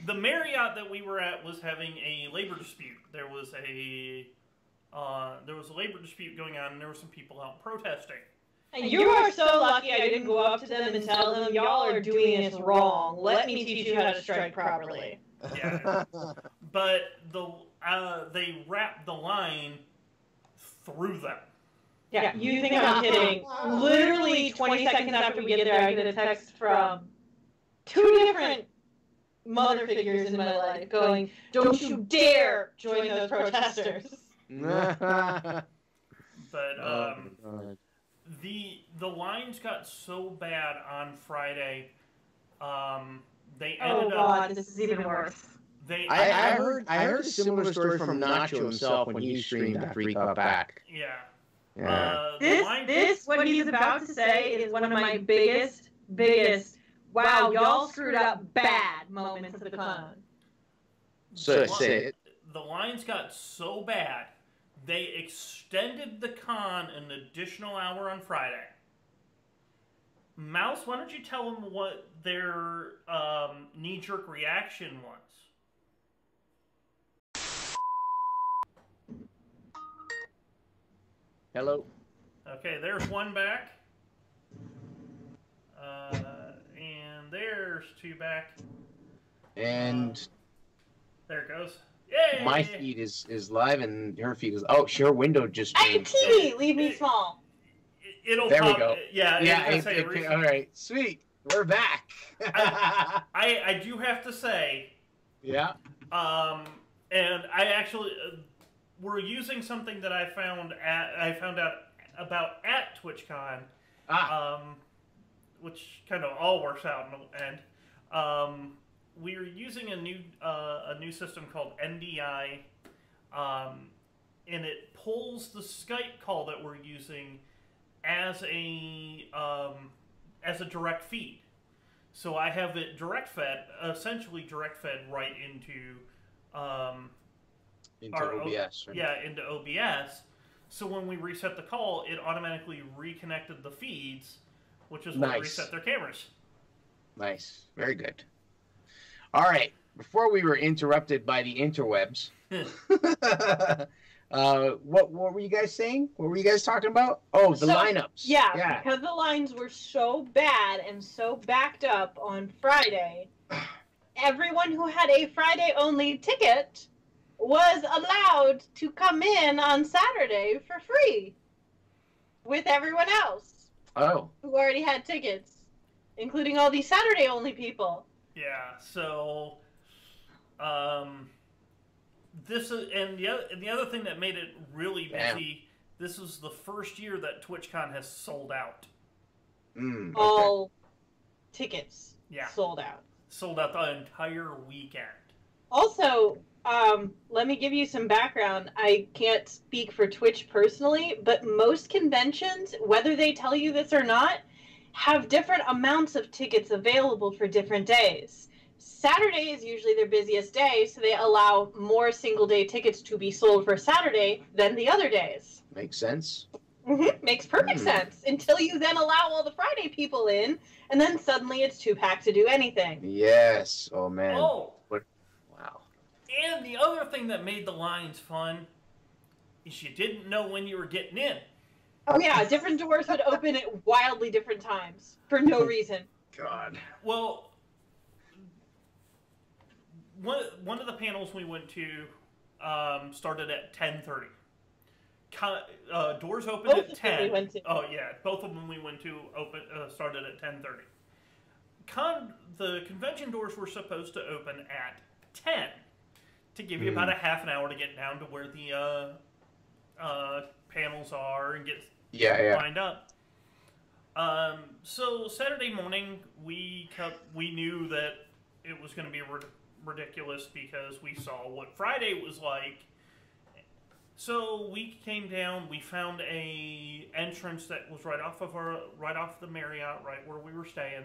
the Marriott that we were at was having a labor dispute. There was a labor dispute going on, and there were some people out protesting. You are so lucky I didn't go up to them and tell them, y'all are doing this wrong. Let me teach you how to strike properly. Yeah. But they wrapped the line through them. Yeah, you think I'm kidding. Literally 20 seconds after we get there, I get a text from 2 different mother figures in my life going, don't you dare join those protesters. But the lines got so bad on Friday, they ended up... this is even worse. I heard a similar story from Nacho himself when he streamed after he got back. Yeah. This, what he's about to say, is one of my biggest, wow, y'all screwed up bad moments of the con. So say it. The lines got so bad, they extended the con an additional hour on Friday. Mouse, why don't you tell them what their knee-jerk reaction was? Hello. Okay, there's one back. And there's 2 back. And there it goes. Yay! my feed is live, and her feed is... Oh, share window just Hey, changed. TV, leave me small. It'll There we pop, go. Yeah, All right, sweet. We're back. I do have to say... Yeah. And I actually... we're using something that I found out about at TwitchCon, which kind of all works out in the end. We're using a new system called NDI, and it pulls the Skype call that we're using as a direct feed. So I have it essentially direct fed right into OBS, right? Yeah, into OBS. So when we reset the call, it automatically reconnected the feeds, which is when we reset their cameras. Nice. Very good. All right. Before we were interrupted by the interwebs, what were you guys saying? What were you guys talking about? Oh, the lineups. Yeah, because the lines were so bad and so backed up on Friday, everyone who had a Friday-only ticket was allowed to come in on Saturday for free with everyone else. Oh. Who already had tickets, including all these Saturday-only people. Yeah, so this is, and the other thing that made it really busy, this is the first year that TwitchCon has sold out. Okay. All tickets sold out. Sold out the entire weekend. Also, let me give you some background. I can't speak for Twitch personally, but most conventions, whether they tell you this or not, have different amounts of tickets available for different days. Saturday is usually their busiest day, so they allow more single-day tickets to be sold for Saturday than the other days. Makes sense. Makes perfect sense, until you then allow all the Friday people in, and then suddenly it's too packed to do anything. Yes. Oh, man. Oh. Wow. And the other thing that made the lines fun is you didn't know when you were getting in. Oh yeah, different doors would open at wildly different times for no reason. God. Well, one of the panels we went to started at 10:30. Doors opened Both at of them 10. we went to. Oh yeah, both of them we went to started at 10:30. The convention doors were supposed to open at 10 to give you about a half an hour to get down to where the panels are and get lined up. So Saturday morning we knew that it was going to be ridiculous because we saw what Friday was like. So we came down. We found a entrance that was right off the Marriott, right where we were staying.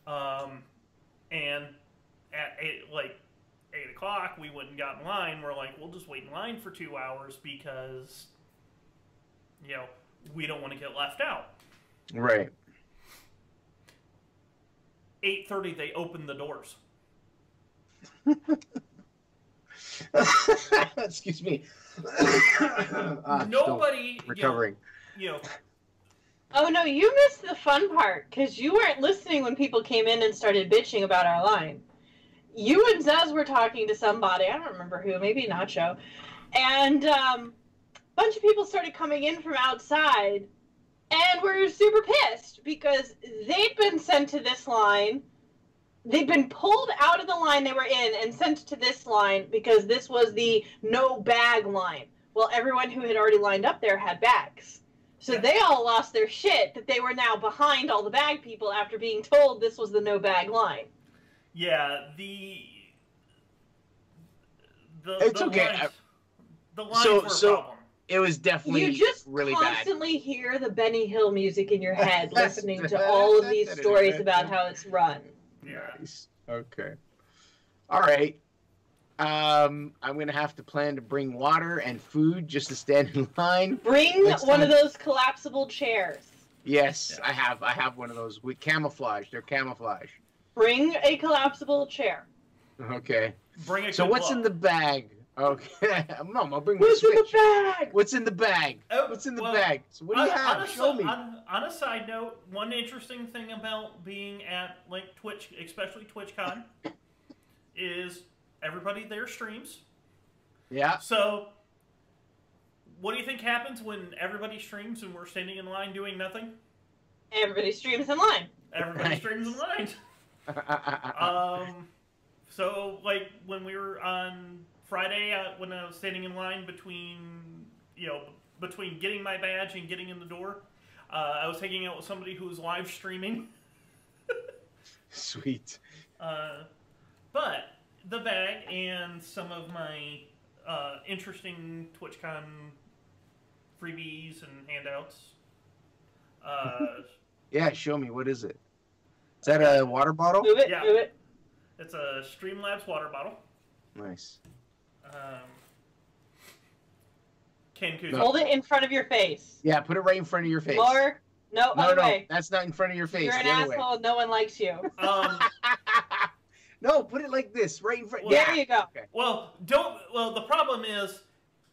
And at 8 o'clock, we went and got in line. We're like, we'll just wait in line for 2 hours because, we don't want to get left out. Right. 8:30, they opened the doors. Excuse me. Nobody, recovering. Oh no, you missed the fun part because you weren't listening when people came in and started bitching about our line. You and Zez were talking to somebody, I don't remember who, maybe Nacho, and a bunch of people started coming in from outside and were super pissed because they'd been sent to this line. They'd been pulled out of the line they were in and sent to this line because this was the no bag line. Well, everyone who had already lined up there had bags. So they all lost their shit that they were now behind all the bag people after being told this was the no bag line. Yeah, it's okay. Lines, the lines were a problem. It was definitely you just really constantly hear the Benny Hill music in your head, listening to all of these stories about how it's run. Yeah. Nice. Okay. All right. I'm gonna have to plan to bring water and food just to stand in line. Bring one of those collapsible chairs. Yes, yeah. I have one of those with camouflage. They're camouflage. Bring a collapsible chair. Okay. Bring a So what's in the bag? Okay. Mom, I'll bring my What's Switch. in the bag? What's in the bag? Oh, what's in the bag? So what do you have? Show me. On a side note, one interesting thing about being at Twitch, especially TwitchCon, is everybody there streams. Yeah. So, what do you think happens when everybody streams and we're standing in line doing nothing? Everybody streams in line. Everybody streams in line. So, when we were on Friday, when I was standing in line between getting my badge and getting in the door, I was hanging out with somebody who was live streaming. Sweet. But the bag and some of my interesting TwitchCon freebies and handouts. Yeah, show me. What is it? Is that a water bottle? Move it, Yeah. move it. It's a Streamlabs water bottle. Nice. Ken Kuzma. Hold it in front of your face. Yeah, put it right in front of your face. More. No, other way. That's not in front of your face. You're an the other asshole. No one likes you. No, put it like this, right in front. There you go. Okay. The problem is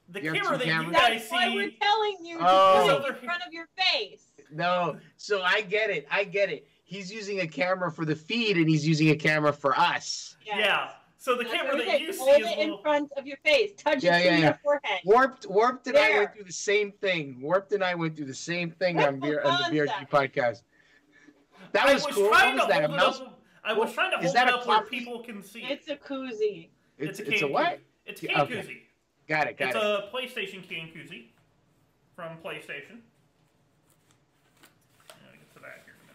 the You have camera two that cameras? you guys That's why see. we're telling you to Oh. put it in front of your face. No, so I get it. He's using a camera for the feed, and he's using a camera for us. Yes. Yeah. So the That's camera what I that said. you see Hold is it in front of your face. Touch it to your forehead. Warped and I There. went through the same thing. Warped and I went through the same thing on the That's BRG the podcast. That was cool. What was that? A mouse? I was trying to Is hold that it a up where coffee? people can see it. It's a koozie. It's a can what? koozie. It's a can Okay. koozie. Got it. It's a PlayStation can koozie from PlayStation. I'll get to that here in a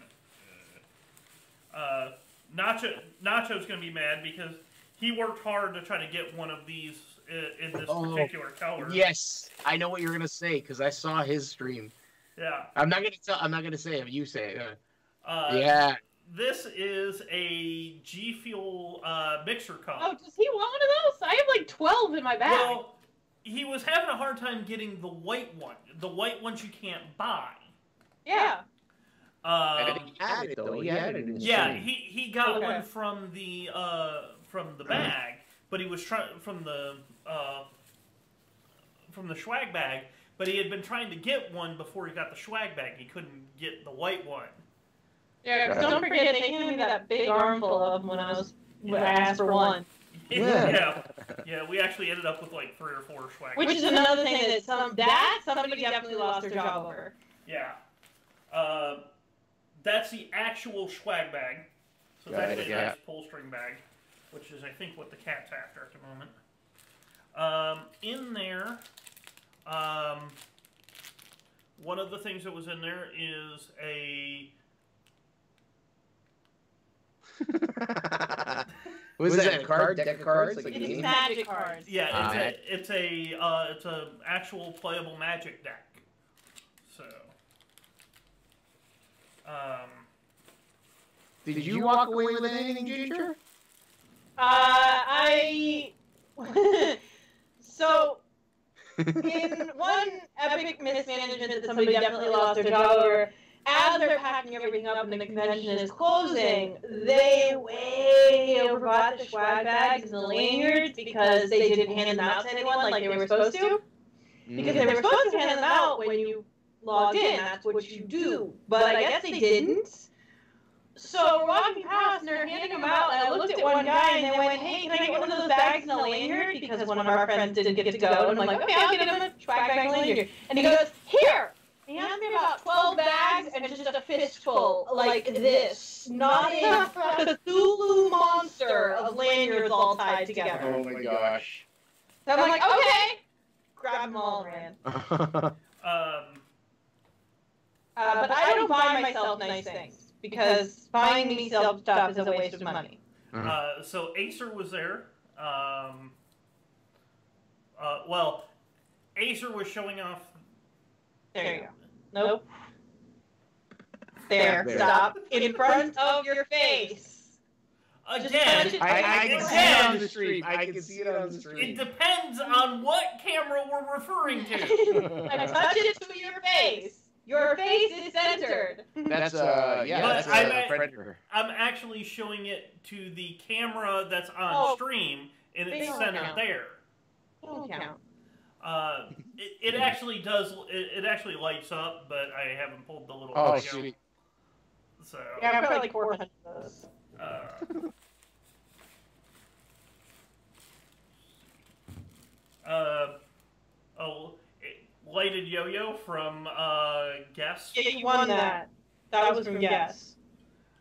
minute. Nacho's going to be mad because he worked hard to try to get one of these in this particular color. Yes, I know what you're gonna say because I saw his stream. Yeah. I'm not gonna say it. You say it. Yeah. This is a G Fuel mixer cup. Oh, does he want one of those? I have like 12 in my bag. Well, he was having a hard time getting the white one. The white ones you can't buy. Yeah. I think he had it though. He had it in his Yeah, stream. he got one from the bag, but he was trying from the swag bag. But he had been trying to get one before he got the swag bag. He couldn't get the white one. Yeah, 'cause don't forget they handed me that big armful of them when I asked for one. Yeah. We actually ended up with like 3 or 4 swag. Which is another thing that somebody definitely lost their job over. Yeah. That's the actual swag bag. So it's actually a nice pull string bag, which is I think what the cat's after at the moment. In there, one of the things that was in there is a Was that a card? Deck of cards? Like a It's game? magic cards. Yeah, it's a actual playable Magic deck. So, Did you walk away with anything, Ginger? So, in one epic mismanagement that somebody definitely lost their job over, as they're packing everything up and the convention is closing, they way overbought the swag bags and the lanyards because they didn't hand them out to anyone like they were supposed to. Because they were supposed to hand them out when you logged in, that's what you do. But I guess they didn't. So we're walking past and they're handing them out, and I looked at one guy and they went, "Hey, can I get one of those bags and a lanyard?" Because one of our friends didn't get to go. And I'm like, "Okay, I'll get him a swag bag and a lanyard." And he goes, "Here!" He hands me about 12 bags and just a fistful like this. Not a Cthulhu monster of lanyards all tied together. Oh my gosh. So I'm like, "Okay." Grab them all and ran. But I don't buy myself nice things. Because buying me stuff is a waste of money. So Acer was there. Well, Acer was showing off. There you go. Nope. There. Stop. In front of your face. Again, I can see it on the stream. I can see it on the it stream. depends on what camera we're referring to. I touch it to your face. Your face is centered. That's But that's a predator. I'm actually showing it to the camera that's on stream, and They it's don't centered count. there. Don't count. It actually does. It actually lights up, but I haven't pulled the little. Oh, logo. shit. So. Yeah, I've got like 400 of those. Lighted yo-yo from Guess. Yeah, you won that. That was from Guess.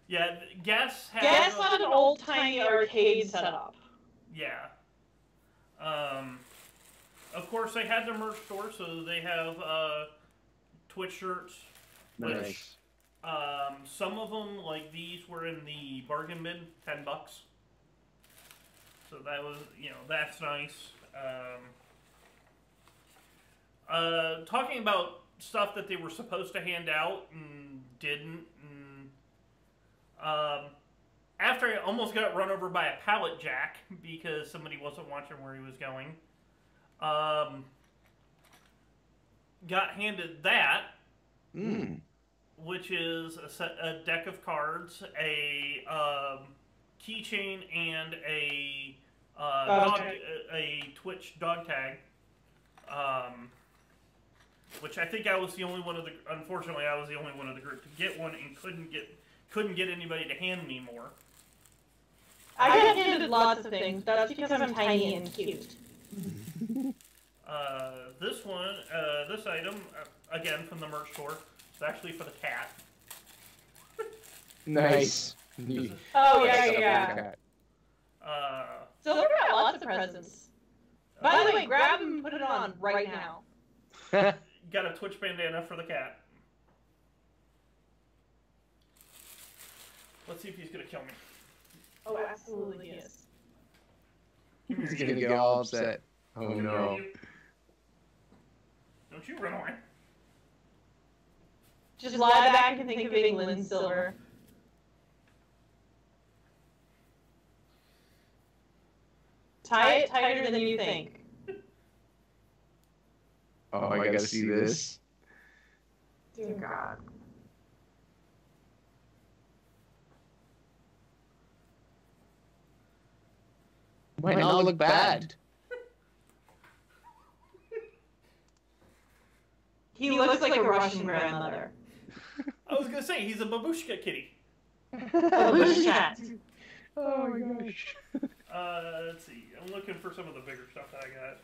Yeah, Guess had. Guess had an old-timey arcade setup. Yeah. Of course, they had their merch store, so they have Twitch shirts. Nice. Some of them, like these, were in the bargain bin, $10. So that was, that's nice. Talking about stuff that they were supposed to hand out and didn't. After I almost got run over by a pallet jack because somebody wasn't watching where he was going, got handed that, which is a deck of cards, a keychain, and a Twitch dog tag. Which I think I was the only one of the. Unfortunately, I was the only one of the group to get one and couldn't get anybody to hand me more. I got handed lots of things. That's because I'm tiny and cute. This item, again from the merch store, it's actually for the cat. Nice. Oh yeah. Silver got lots of presents. By the way, grab them and put it on right now. Got a Twitch bandana for the cat. Let's see if he's gonna kill me. Oh, absolutely yes. He's gonna get all upset. Oh no. Don't you run away. Just lie back and think of England, Silver. Tie it tighter than you think. Oh, I gotta see this. Dear God. Might not look bad. He looks like a Russian grandmother. I was gonna say he's a babushka kitty. Babushka. Oh my gosh. Let's see. I'm looking for some of the bigger stuff that I got.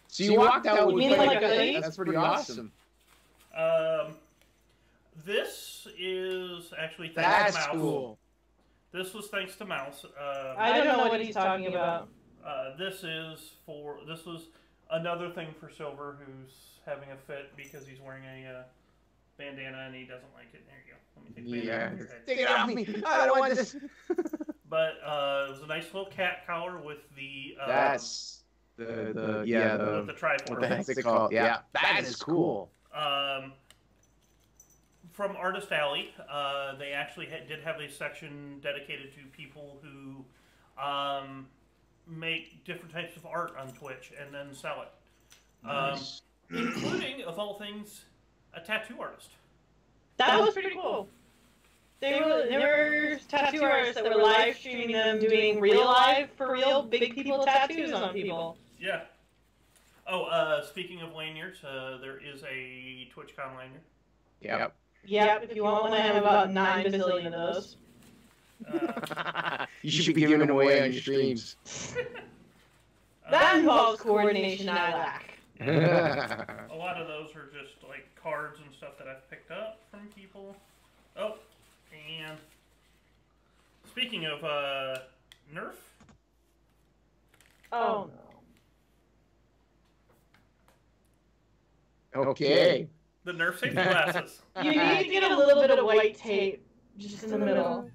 So you walked out with You mean like a hoodie? That's pretty awesome. This is actually thanks That's to Mouse. cool. This was thanks to Mouse. I don't know what he's talking about. This was another thing for Silver, who's having a fit because he's wearing a bandana, and he doesn't like it. There you go. Let me take the bandana Yeah. off your head. Take it off me. I don't want this. But it was a nice little cat collar with the That's the with the triforce. what the heck's it called? Yeah, that is cool. From Artist Alley, they actually did have a section dedicated to people who make different types of art on Twitch and then sell it. Nice. Including, of all things, a tattoo artist. That was pretty cool. There were tattoo artists that were live streaming them doing real live, for real, big people tattoos on people. Yeah. Oh, speaking of lanyards, there is a TwitchCon lanyard. Yep. Yep, if you want one, I have about 9 bazillion of those. You should be giving them away on your streams. That involves coordination I lack. A lot of those are just like cards and stuff that I've picked up from people. Oh, and speaking of Nerf. Oh no. Okay. The Nerf safety glasses. You need to get a little bit of white tape just in the middle.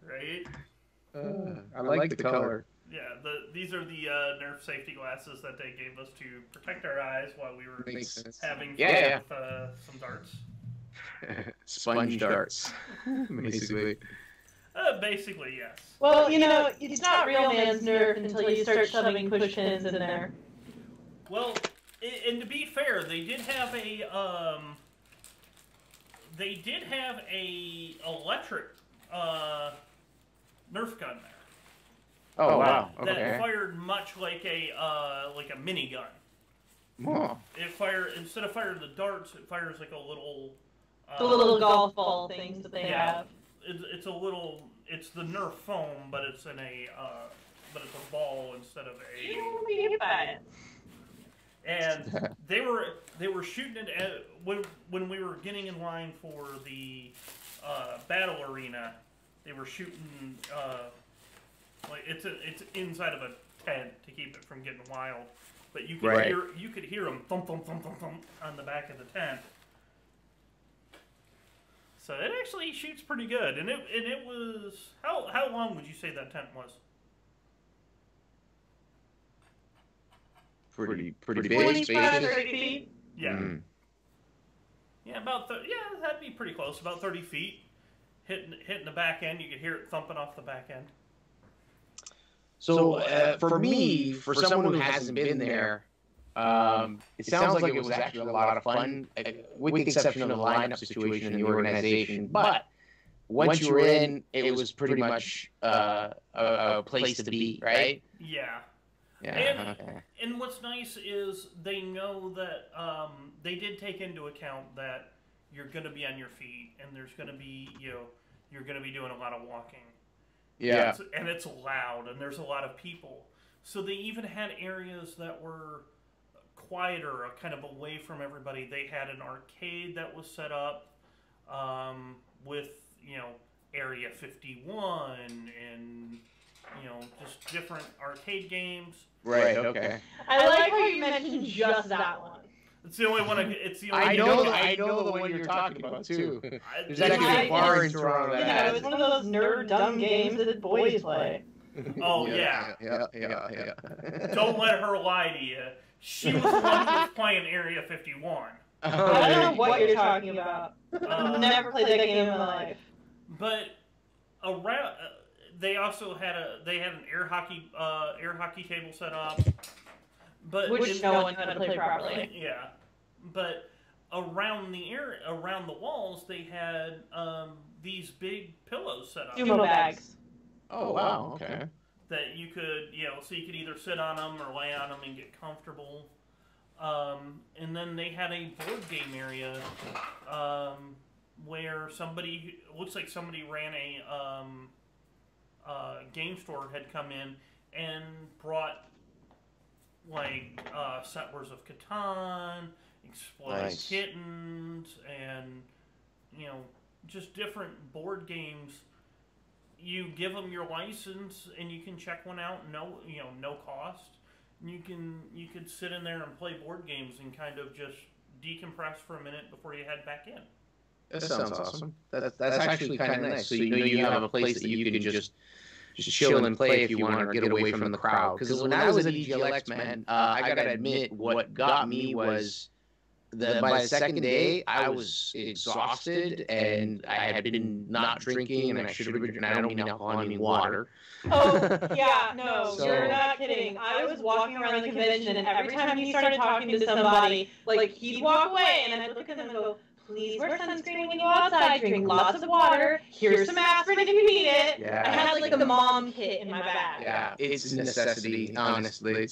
Right? I like the color. Yeah, these are the Nerf safety glasses that they gave us to protect our eyes while we were Makes sense. having fun Yeah. with some darts. Sponge darts, basically. Basically, yes. Well, you know, it's not real man's Nerf until you start shoving push pins in there. Well, and to be fair, they did have a electric Nerf gun there. Oh wow! That Okay. fired much like a minigun. Oh. It fired instead of firing the darts, it fires like a little. The little golf ball things that they have. It's a little. It's the Nerf foam, but it's in a. But it's a ball instead of a. You won't be hit by it. And they were shooting it at, when we were getting in line for the battle arena. They were shooting like it's inside of a tent to keep it from getting wild, but you could hear them thump thump thump thump thump on the back of the tent. So it actually shoots pretty good, and it was how long would you say that tent was? Pretty big. 25, Spacious. 30 feet. Yeah. Mm. Yeah, that'd be pretty close. About 30 feet. Hitting the back end, you could hear it thumping off the back end. So for me, for someone who hasn't been there, it sounds like it was actually a lot of fun, with the exception of the lineup situation in the organization. But once you were in, it was pretty much a place to be, right? Yeah. Yeah. And what's nice is they know that they did take into account that you're going to be on your feet, and there's going to be, you're going to be doing a lot of walking. Yeah. And it's loud, and there's a lot of people. So they even had areas that were quieter, kind of away from everybody. They had an arcade that was set up with, Area 51 and, just different arcade games. Right. Okay. I like how you mentioned just that one. It's the only one. It's the only. I know the one you're talking about too. There's actually a bar in Toronto that Yeah, it has. was one of those nerd dumb games that boys play. Oh yeah. Yeah. Don't let her lie to you. She was the one who was playing Area 51. I don't know what you're talking about. I've never played that game in my life. But around, they also had an air hockey table set up. But Which no one knew how to play properly. Yeah, but around the walls, they had these big pillows set up. Sumo bags. Oh wow. Okay. That you could, so you could either sit on them or lay on them and get comfortable. And then they had a board game area where looks like somebody ran a game store had come in and brought like Settlers of Catan, Exploding Kittens, and just different board games. You give them your license, and you can check one out. No cost. And you could sit in there and play board games and kind of just decompress for a minute before you head back in. That sounds awesome. That's actually kind of nice. So you have a place that you can just chill and play if you want, or get away from the crowd. Because when I was at EGLX, man, I gotta admit, what got me was by the second day, I was exhausted, and I had been not drinking, and I should have been drinking. I don't mean alcohol, I mean water. Oh, yeah, no, So- you're not kidding. I was walking around the convention, and every time he started talking to somebody, like, he'd walk away, and I'd look at them and go, please wear sunscreen when you go outside, drink lots of water, here's some aspirin if you need it. Yeah. I had, like, the mom kit in my bag. Yeah, it's a necessity, honestly.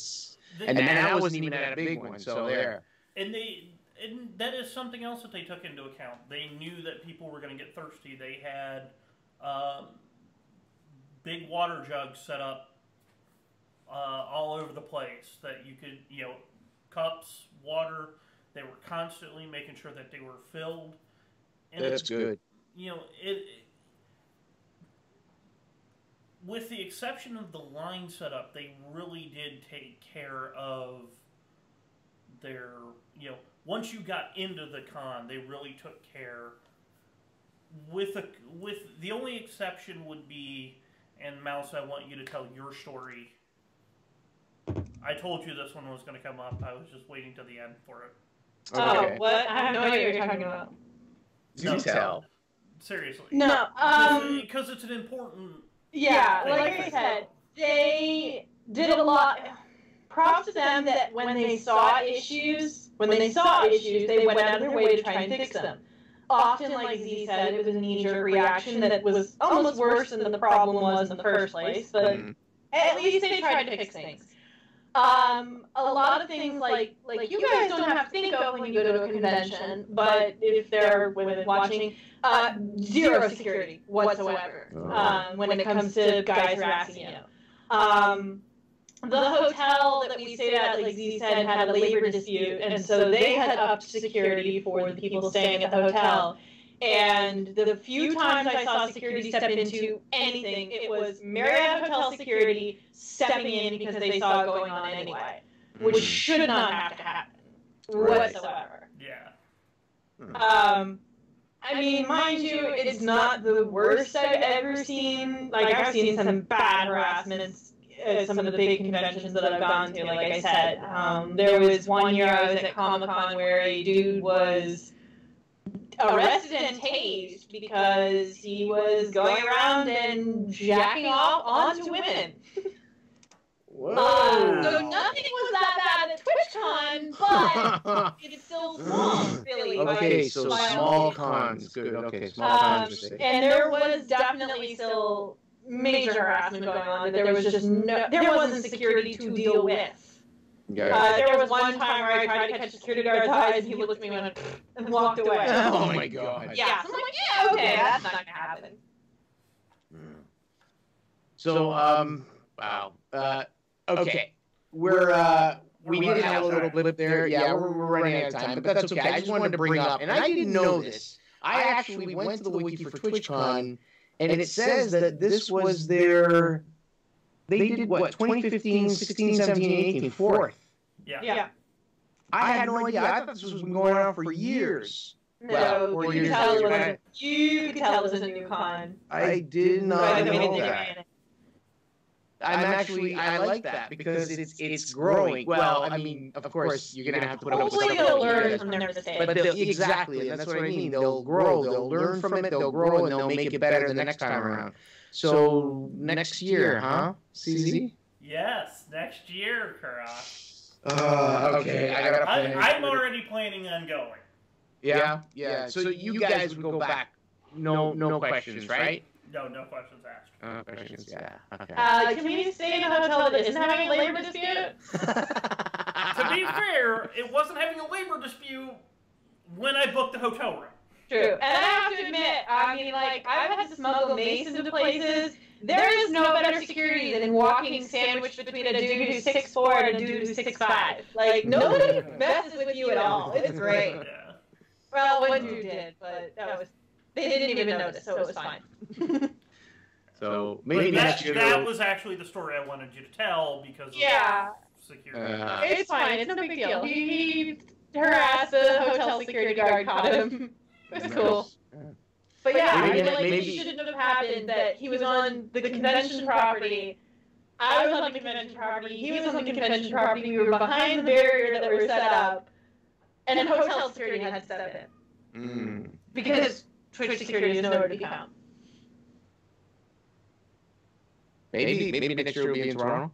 The- And I wasn't even at a big one, so there. And that is something else that they took into account. They knew that people were going to get thirsty. They had big water jugs set up all over the place that you could, cups, water. They were constantly making sure that they were filled. And That's good. With the exception of the line setup, they really did take care of their, once you got into the con, they really took care. With the only exception would be, and Mouse, I want you to tell your story. I told you this one was going to come up. I was just waiting to the end for it. Okay. Oh, what? I have no idea what you're talking about. Do tell. Seriously. No, Because it's an important... yeah, thing. like I said, they did a lot. Props to them that when they saw issues, they went out of their way to try and fix them. Often, like Z said, it was a knee-jerk reaction that was almost worse than the problem was in the first place, but at least they tried to fix things. A lot of things like you guys don't have to think of when you go to a convention, but if there are women watching, zero security whatsoever when it comes to guys harassing you. The hotel that we stayed at, like Z said, had a labor dispute, and so they had upped security for the people staying at the hotel. And the few times I saw security step into anything, it was Marriott Hotel security stepping in because they saw it going on anyway, which should not have to happen whatsoever. Yeah. I mean, mind you, it's not the worst I've ever seen. Like, I've seen some bad harassments at some of the big conventions that I've gone to, like I said. There was one year I was at Comic-Con where a dude was arrested and tased because he was going around and jacking off onto women. Whoa. So nothing was that bad at TwitchCon, but it's still small, really. Okay, so small cons. Good. Okay, small cons. And there was definitely still major harassment going on. There was just there wasn't security to deal with. There was one time where I tried to catch a security guard's eyes, and he looked at me and walked away. Oh my god. Yeah, so I'm like, yeah, okay, that's not gonna happen. So, wow. Okay. We did have a little blip there. Yeah, we're running out of time, but that's okay. I just wanted to bring up, and I didn't know this. I actually went to the wiki for TwitchCon, and it says that this was their... They did, what, 2015, 16, 17, 18, fourth? Yeah. I had no idea. I thought this was been going on for years. No, Well, you could tell it was a new con. I did not know that. I like that because it's growing. Well, I mean, of course, you're gonna have to put up with Hopefully stuff. they'll learn from their mistakes. But exactly, and that's what I mean. They'll grow, they'll learn from it, they'll grow, and they'll make it better the next time around. So next year, huh, CZ? Yes, next year, Karak. Okay, I gotta plan. I'm already planning on going. Yeah. So you guys would go back, no questions, right? No questions asked. Questions, yeah. Okay. Can we stay in a hotel that isn't having a labor dispute? To be fair, it wasn't having a labor dispute when I booked the hotel room. True. And I have to admit, I mean, like, I've had to smuggle mace into places. There is no better security than walking sandwiched between a dude who's 6'4" and a dude who's 6'5". Like, nobody messes with you at all. It's great. Yeah. Well, one dude did, but they didn't even notice, so it was fine. So maybe next year. That was actually the story I wanted you to tell because of security. It's fine. It's no big deal. harass the hotel security guard caught him. It was cool. But yeah, I feel like it shouldn't have happened that he was on the convention property. I was on the convention property. He was on the convention property. We were behind the barrier that were set up, and then hotel security had to step in because Twitch security is nowhere to be found. Maybe next year will be in Toronto.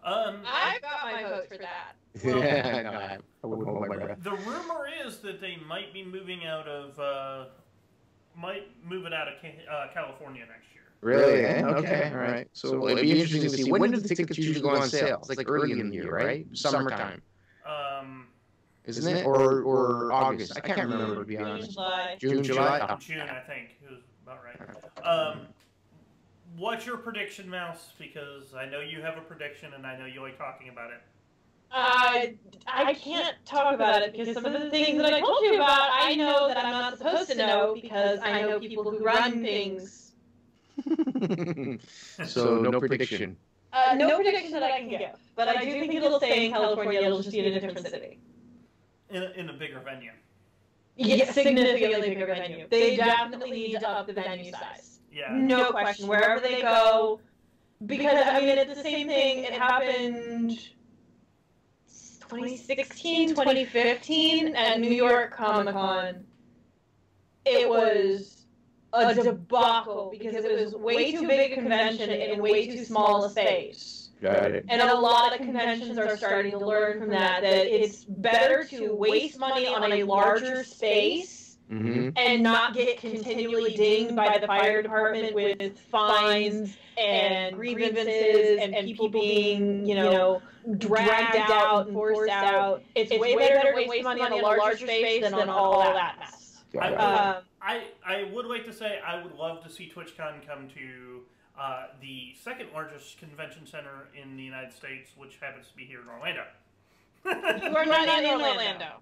I've got my vote for that. Well, Yeah, no, I wouldn't hold my breath. the rumor is that they might be moving out of, California next year. Really? Okay, all right. So it'd be interesting to see, when do the tickets usually go on sale? It's like early in the year, right? Summertime, isn't it? Or August? I can't remember, to be honest. June, July? Oh. June, I think, is about right. What's your prediction, Mouse? Because I know you have a prediction, and I know you like talking about it. I can't talk about it because some of the things that I told you about, I know that I'm not supposed to know because I know people who run things. So no prediction. No prediction that I can give, but I do think it'll stay in California. It'll just be in a different city. In a bigger venue. Yeah, significantly bigger venue. They definitely need to up the venue size. Yeah. No question. Wherever they go, because I mean it's the same thing. It happened 2016, 2015 at New York Comic Con. It was a debacle because it was way too big a convention in way too small a space. Got it. And a lot of conventions are starting to learn from that it's better to waste money on a larger space and not get continually dinged by the fire department with fines and grievances and people being, dragged out and forced out. It's way better to waste money on a larger space than on all that mess. I would like to say I would love to see TwitchCon come to the second largest convention center in the United States, which happens to be here in Orlando. You are not in Orlando.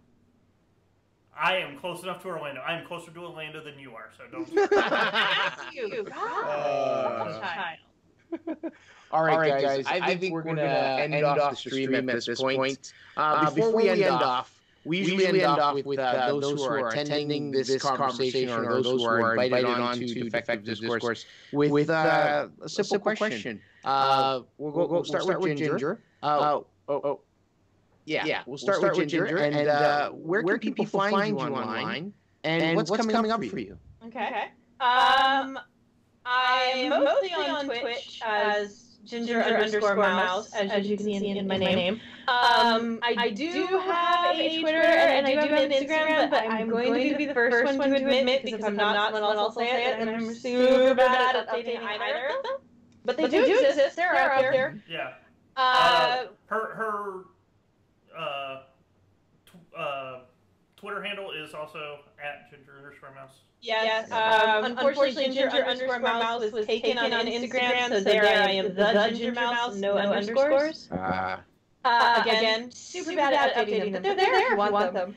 I am close enough to Orlando. I am closer to Orlando than you are, so don't. That's you. Child. All right, guys. I think we're going to end off the stream at this point. Before we end off, we usually end off with those who are attending this conversation or those who are invited on to Defective Discourse with a simple question. We'll start with Ginger. Yeah, we'll start with Ginger. And where can people find you online? And what's coming up for you? Okay. I'm mostly on Twitch as Ginger_Mouse, as you can see in my name. I do have a Twitter and I do have an Instagram, but I'm going to be the first one to admit, because if I'm not, someone else will say it, and I'm super bad at updating either of them. But they do exist. They're out there. Yeah. Her Twitter handle is also at Ginger_Mouse. Yes. Unfortunately, Ginger_Mouse was taken on Instagram, so there I am, the Ginger Mouse, no underscores. Again, super bad at updating them, but they're there if you want them.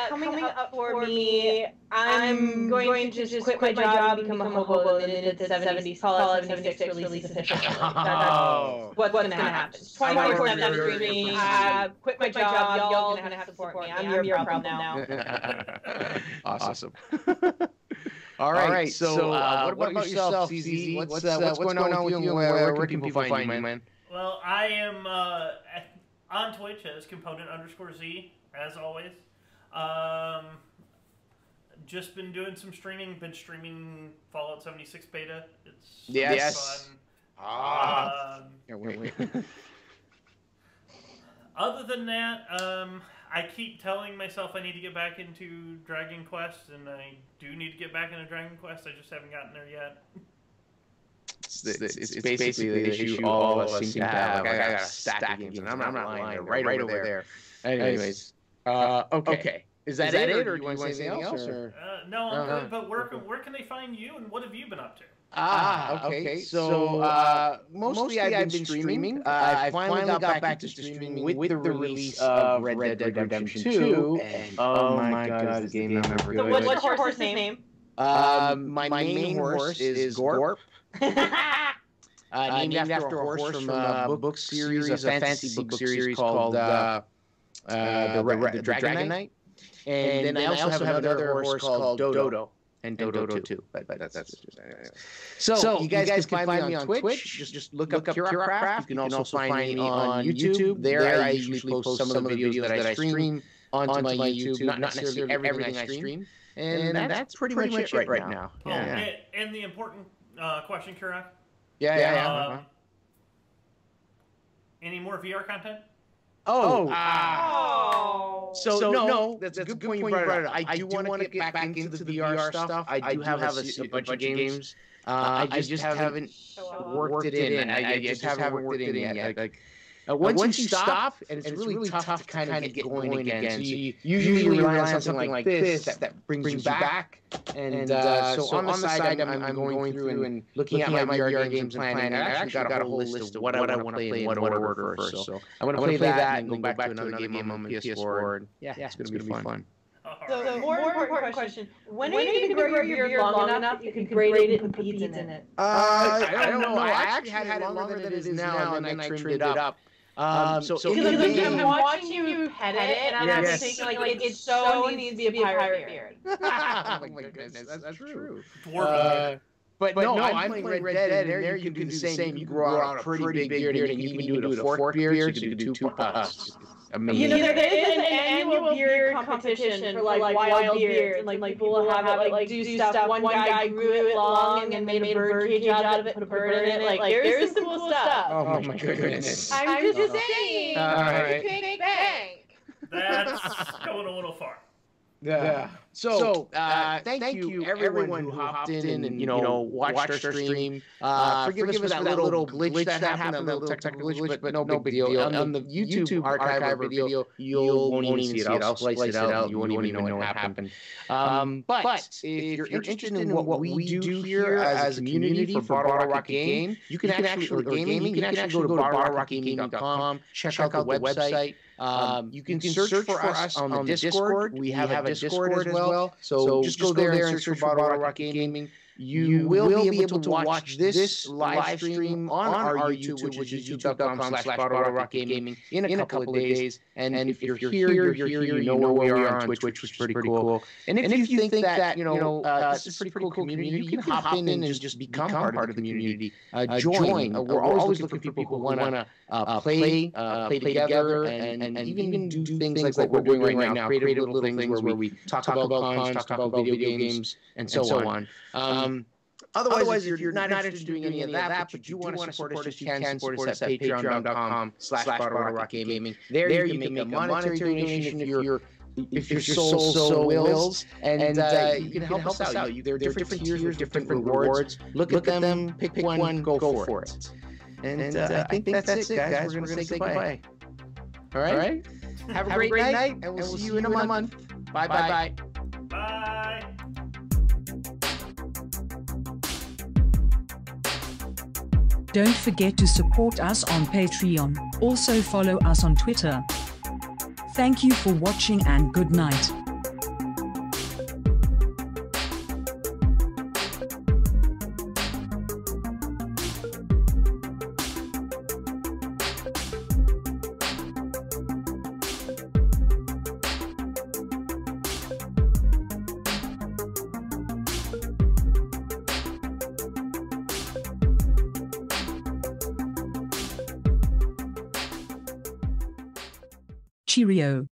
Coming up for me, I'm going to just quit my job, become a hobo, and then the 70s, Fallout 76 release officially. That's what's going to happen. 24/7 streaming, quit my job, y'all going to have to support me. I'm your problem now. Awesome. All right. So, what about yourself, CZ? What's going on with you, and where can people find you, man? Well, I am on Twitch as Component_Z, as always. Just been doing some streaming. Been streaming Fallout 76 beta. It's fun. Wait. Other than that, I keep telling myself I need to get back into Dragon Quest, and I do need to get back into Dragon Quest. I just haven't gotten there yet. It's basically the issue all of us seem to have. Like, I got a stack of games, and I'm not lying. They're right over there. Anyways. Okay. Is that it, or do you want to say anything else? No, I'm good. But where can they find you, and what have you been up to? Okay. So mostly I've been streaming. I finally got back to streaming with the release of Red Dead Redemption 2. And oh my god, is the game ever good? What's your horse's name? My main horse is Gorp. Named after a horse from a book series, a fantasy book series called the Dragon Knight. And then I also have another horse called Dodo. And Dodo 2. But that's just so you guys can find me on Twitch. Just look up Kiracraft. You can also find me on YouTube. There I usually post some of the videos that I stream onto my YouTube. Not necessarily everything I stream. And that's pretty much it right now. Oh, yeah. And the important question, Kira. Yeah. Any more VR content? So no, that's a good point you brought it up. I do want to get back into the VR stuff. I do have a bunch of games. I just haven't worked it in. I just haven't worked it in yet. Like once you stop, and it's really tough to kind of get going again. So you usually rely on something like this that brings you back. And so on the side, I'm going through and looking at my VR games and planning. I actually got a whole list of what I want to play in what order first. So I'm going to play that and go back to another game on PS4. And yeah, it's going to be fun. So more important question: When are you going to grow your beard long enough that you can grade it and put beads in it? I don't know. I actually had it longer than it is now, and then I trimmed it up. So I'm watching you pet it, and I'm thinking like it so needs to be a pirate beard. Oh my goodness, that's true. But no, I'm playing Red Dead, and there you can do the same. You grow out a pretty big beard, and you can do it a fork beard, so you can do 2 puffs. Amazing. You know, there is an annual beard competition for like wild beards, and like people will have it like do stuff. One guy grew it long and made a bird cage out of it, put a bird in it. Like there's some cool stuff. Oh my goodness. I'm just saying. All right. Big bang. That's going a little far. Yeah. So thank you everyone who hopped in and watched our stream. Forgive us for that little glitch that happened, that little technical glitch, but no big deal. On the YouTube archive video, you won't even see it. I'll splice it out. You won't even know what happened. But if you're interested in what we do here as a community for Bottle Rocket Game, you can actually go to bottlerocketgaming.com, check out the website. You can search for us on the Discord. We have a Discord as well. So just go there and search for Bottle Rocket Gaming. You will be able to watch this live stream on our YouTube, which is youtube.com/BottleRocketGaming in a couple of days. And if you're here, you know where we are on Twitch, which is pretty cool. And if you think that, this is a pretty cool community, you can hop in and just become part of the community. Join. We're always looking for people who want to play together and even do things like what we're doing right now, creative little things where we talk about cons, talk about video games, and so on. Otherwise, if you're not interested in doing any of that, but you want to support us, you can support us at patreon.com/BottleRocketGaming. There you can make a monetary donation if your soul so wills, and you can help us out. There are different tiers, different rewards. Look at them, pick one, go for it. And I think that's it, guys. We're going to say goodbye. All right? Have a great night, and we'll see you in a month. Bye-bye. Bye. Don't forget to support us on Patreon. Also follow us on Twitter. Thank you for watching and good night. Cheerio.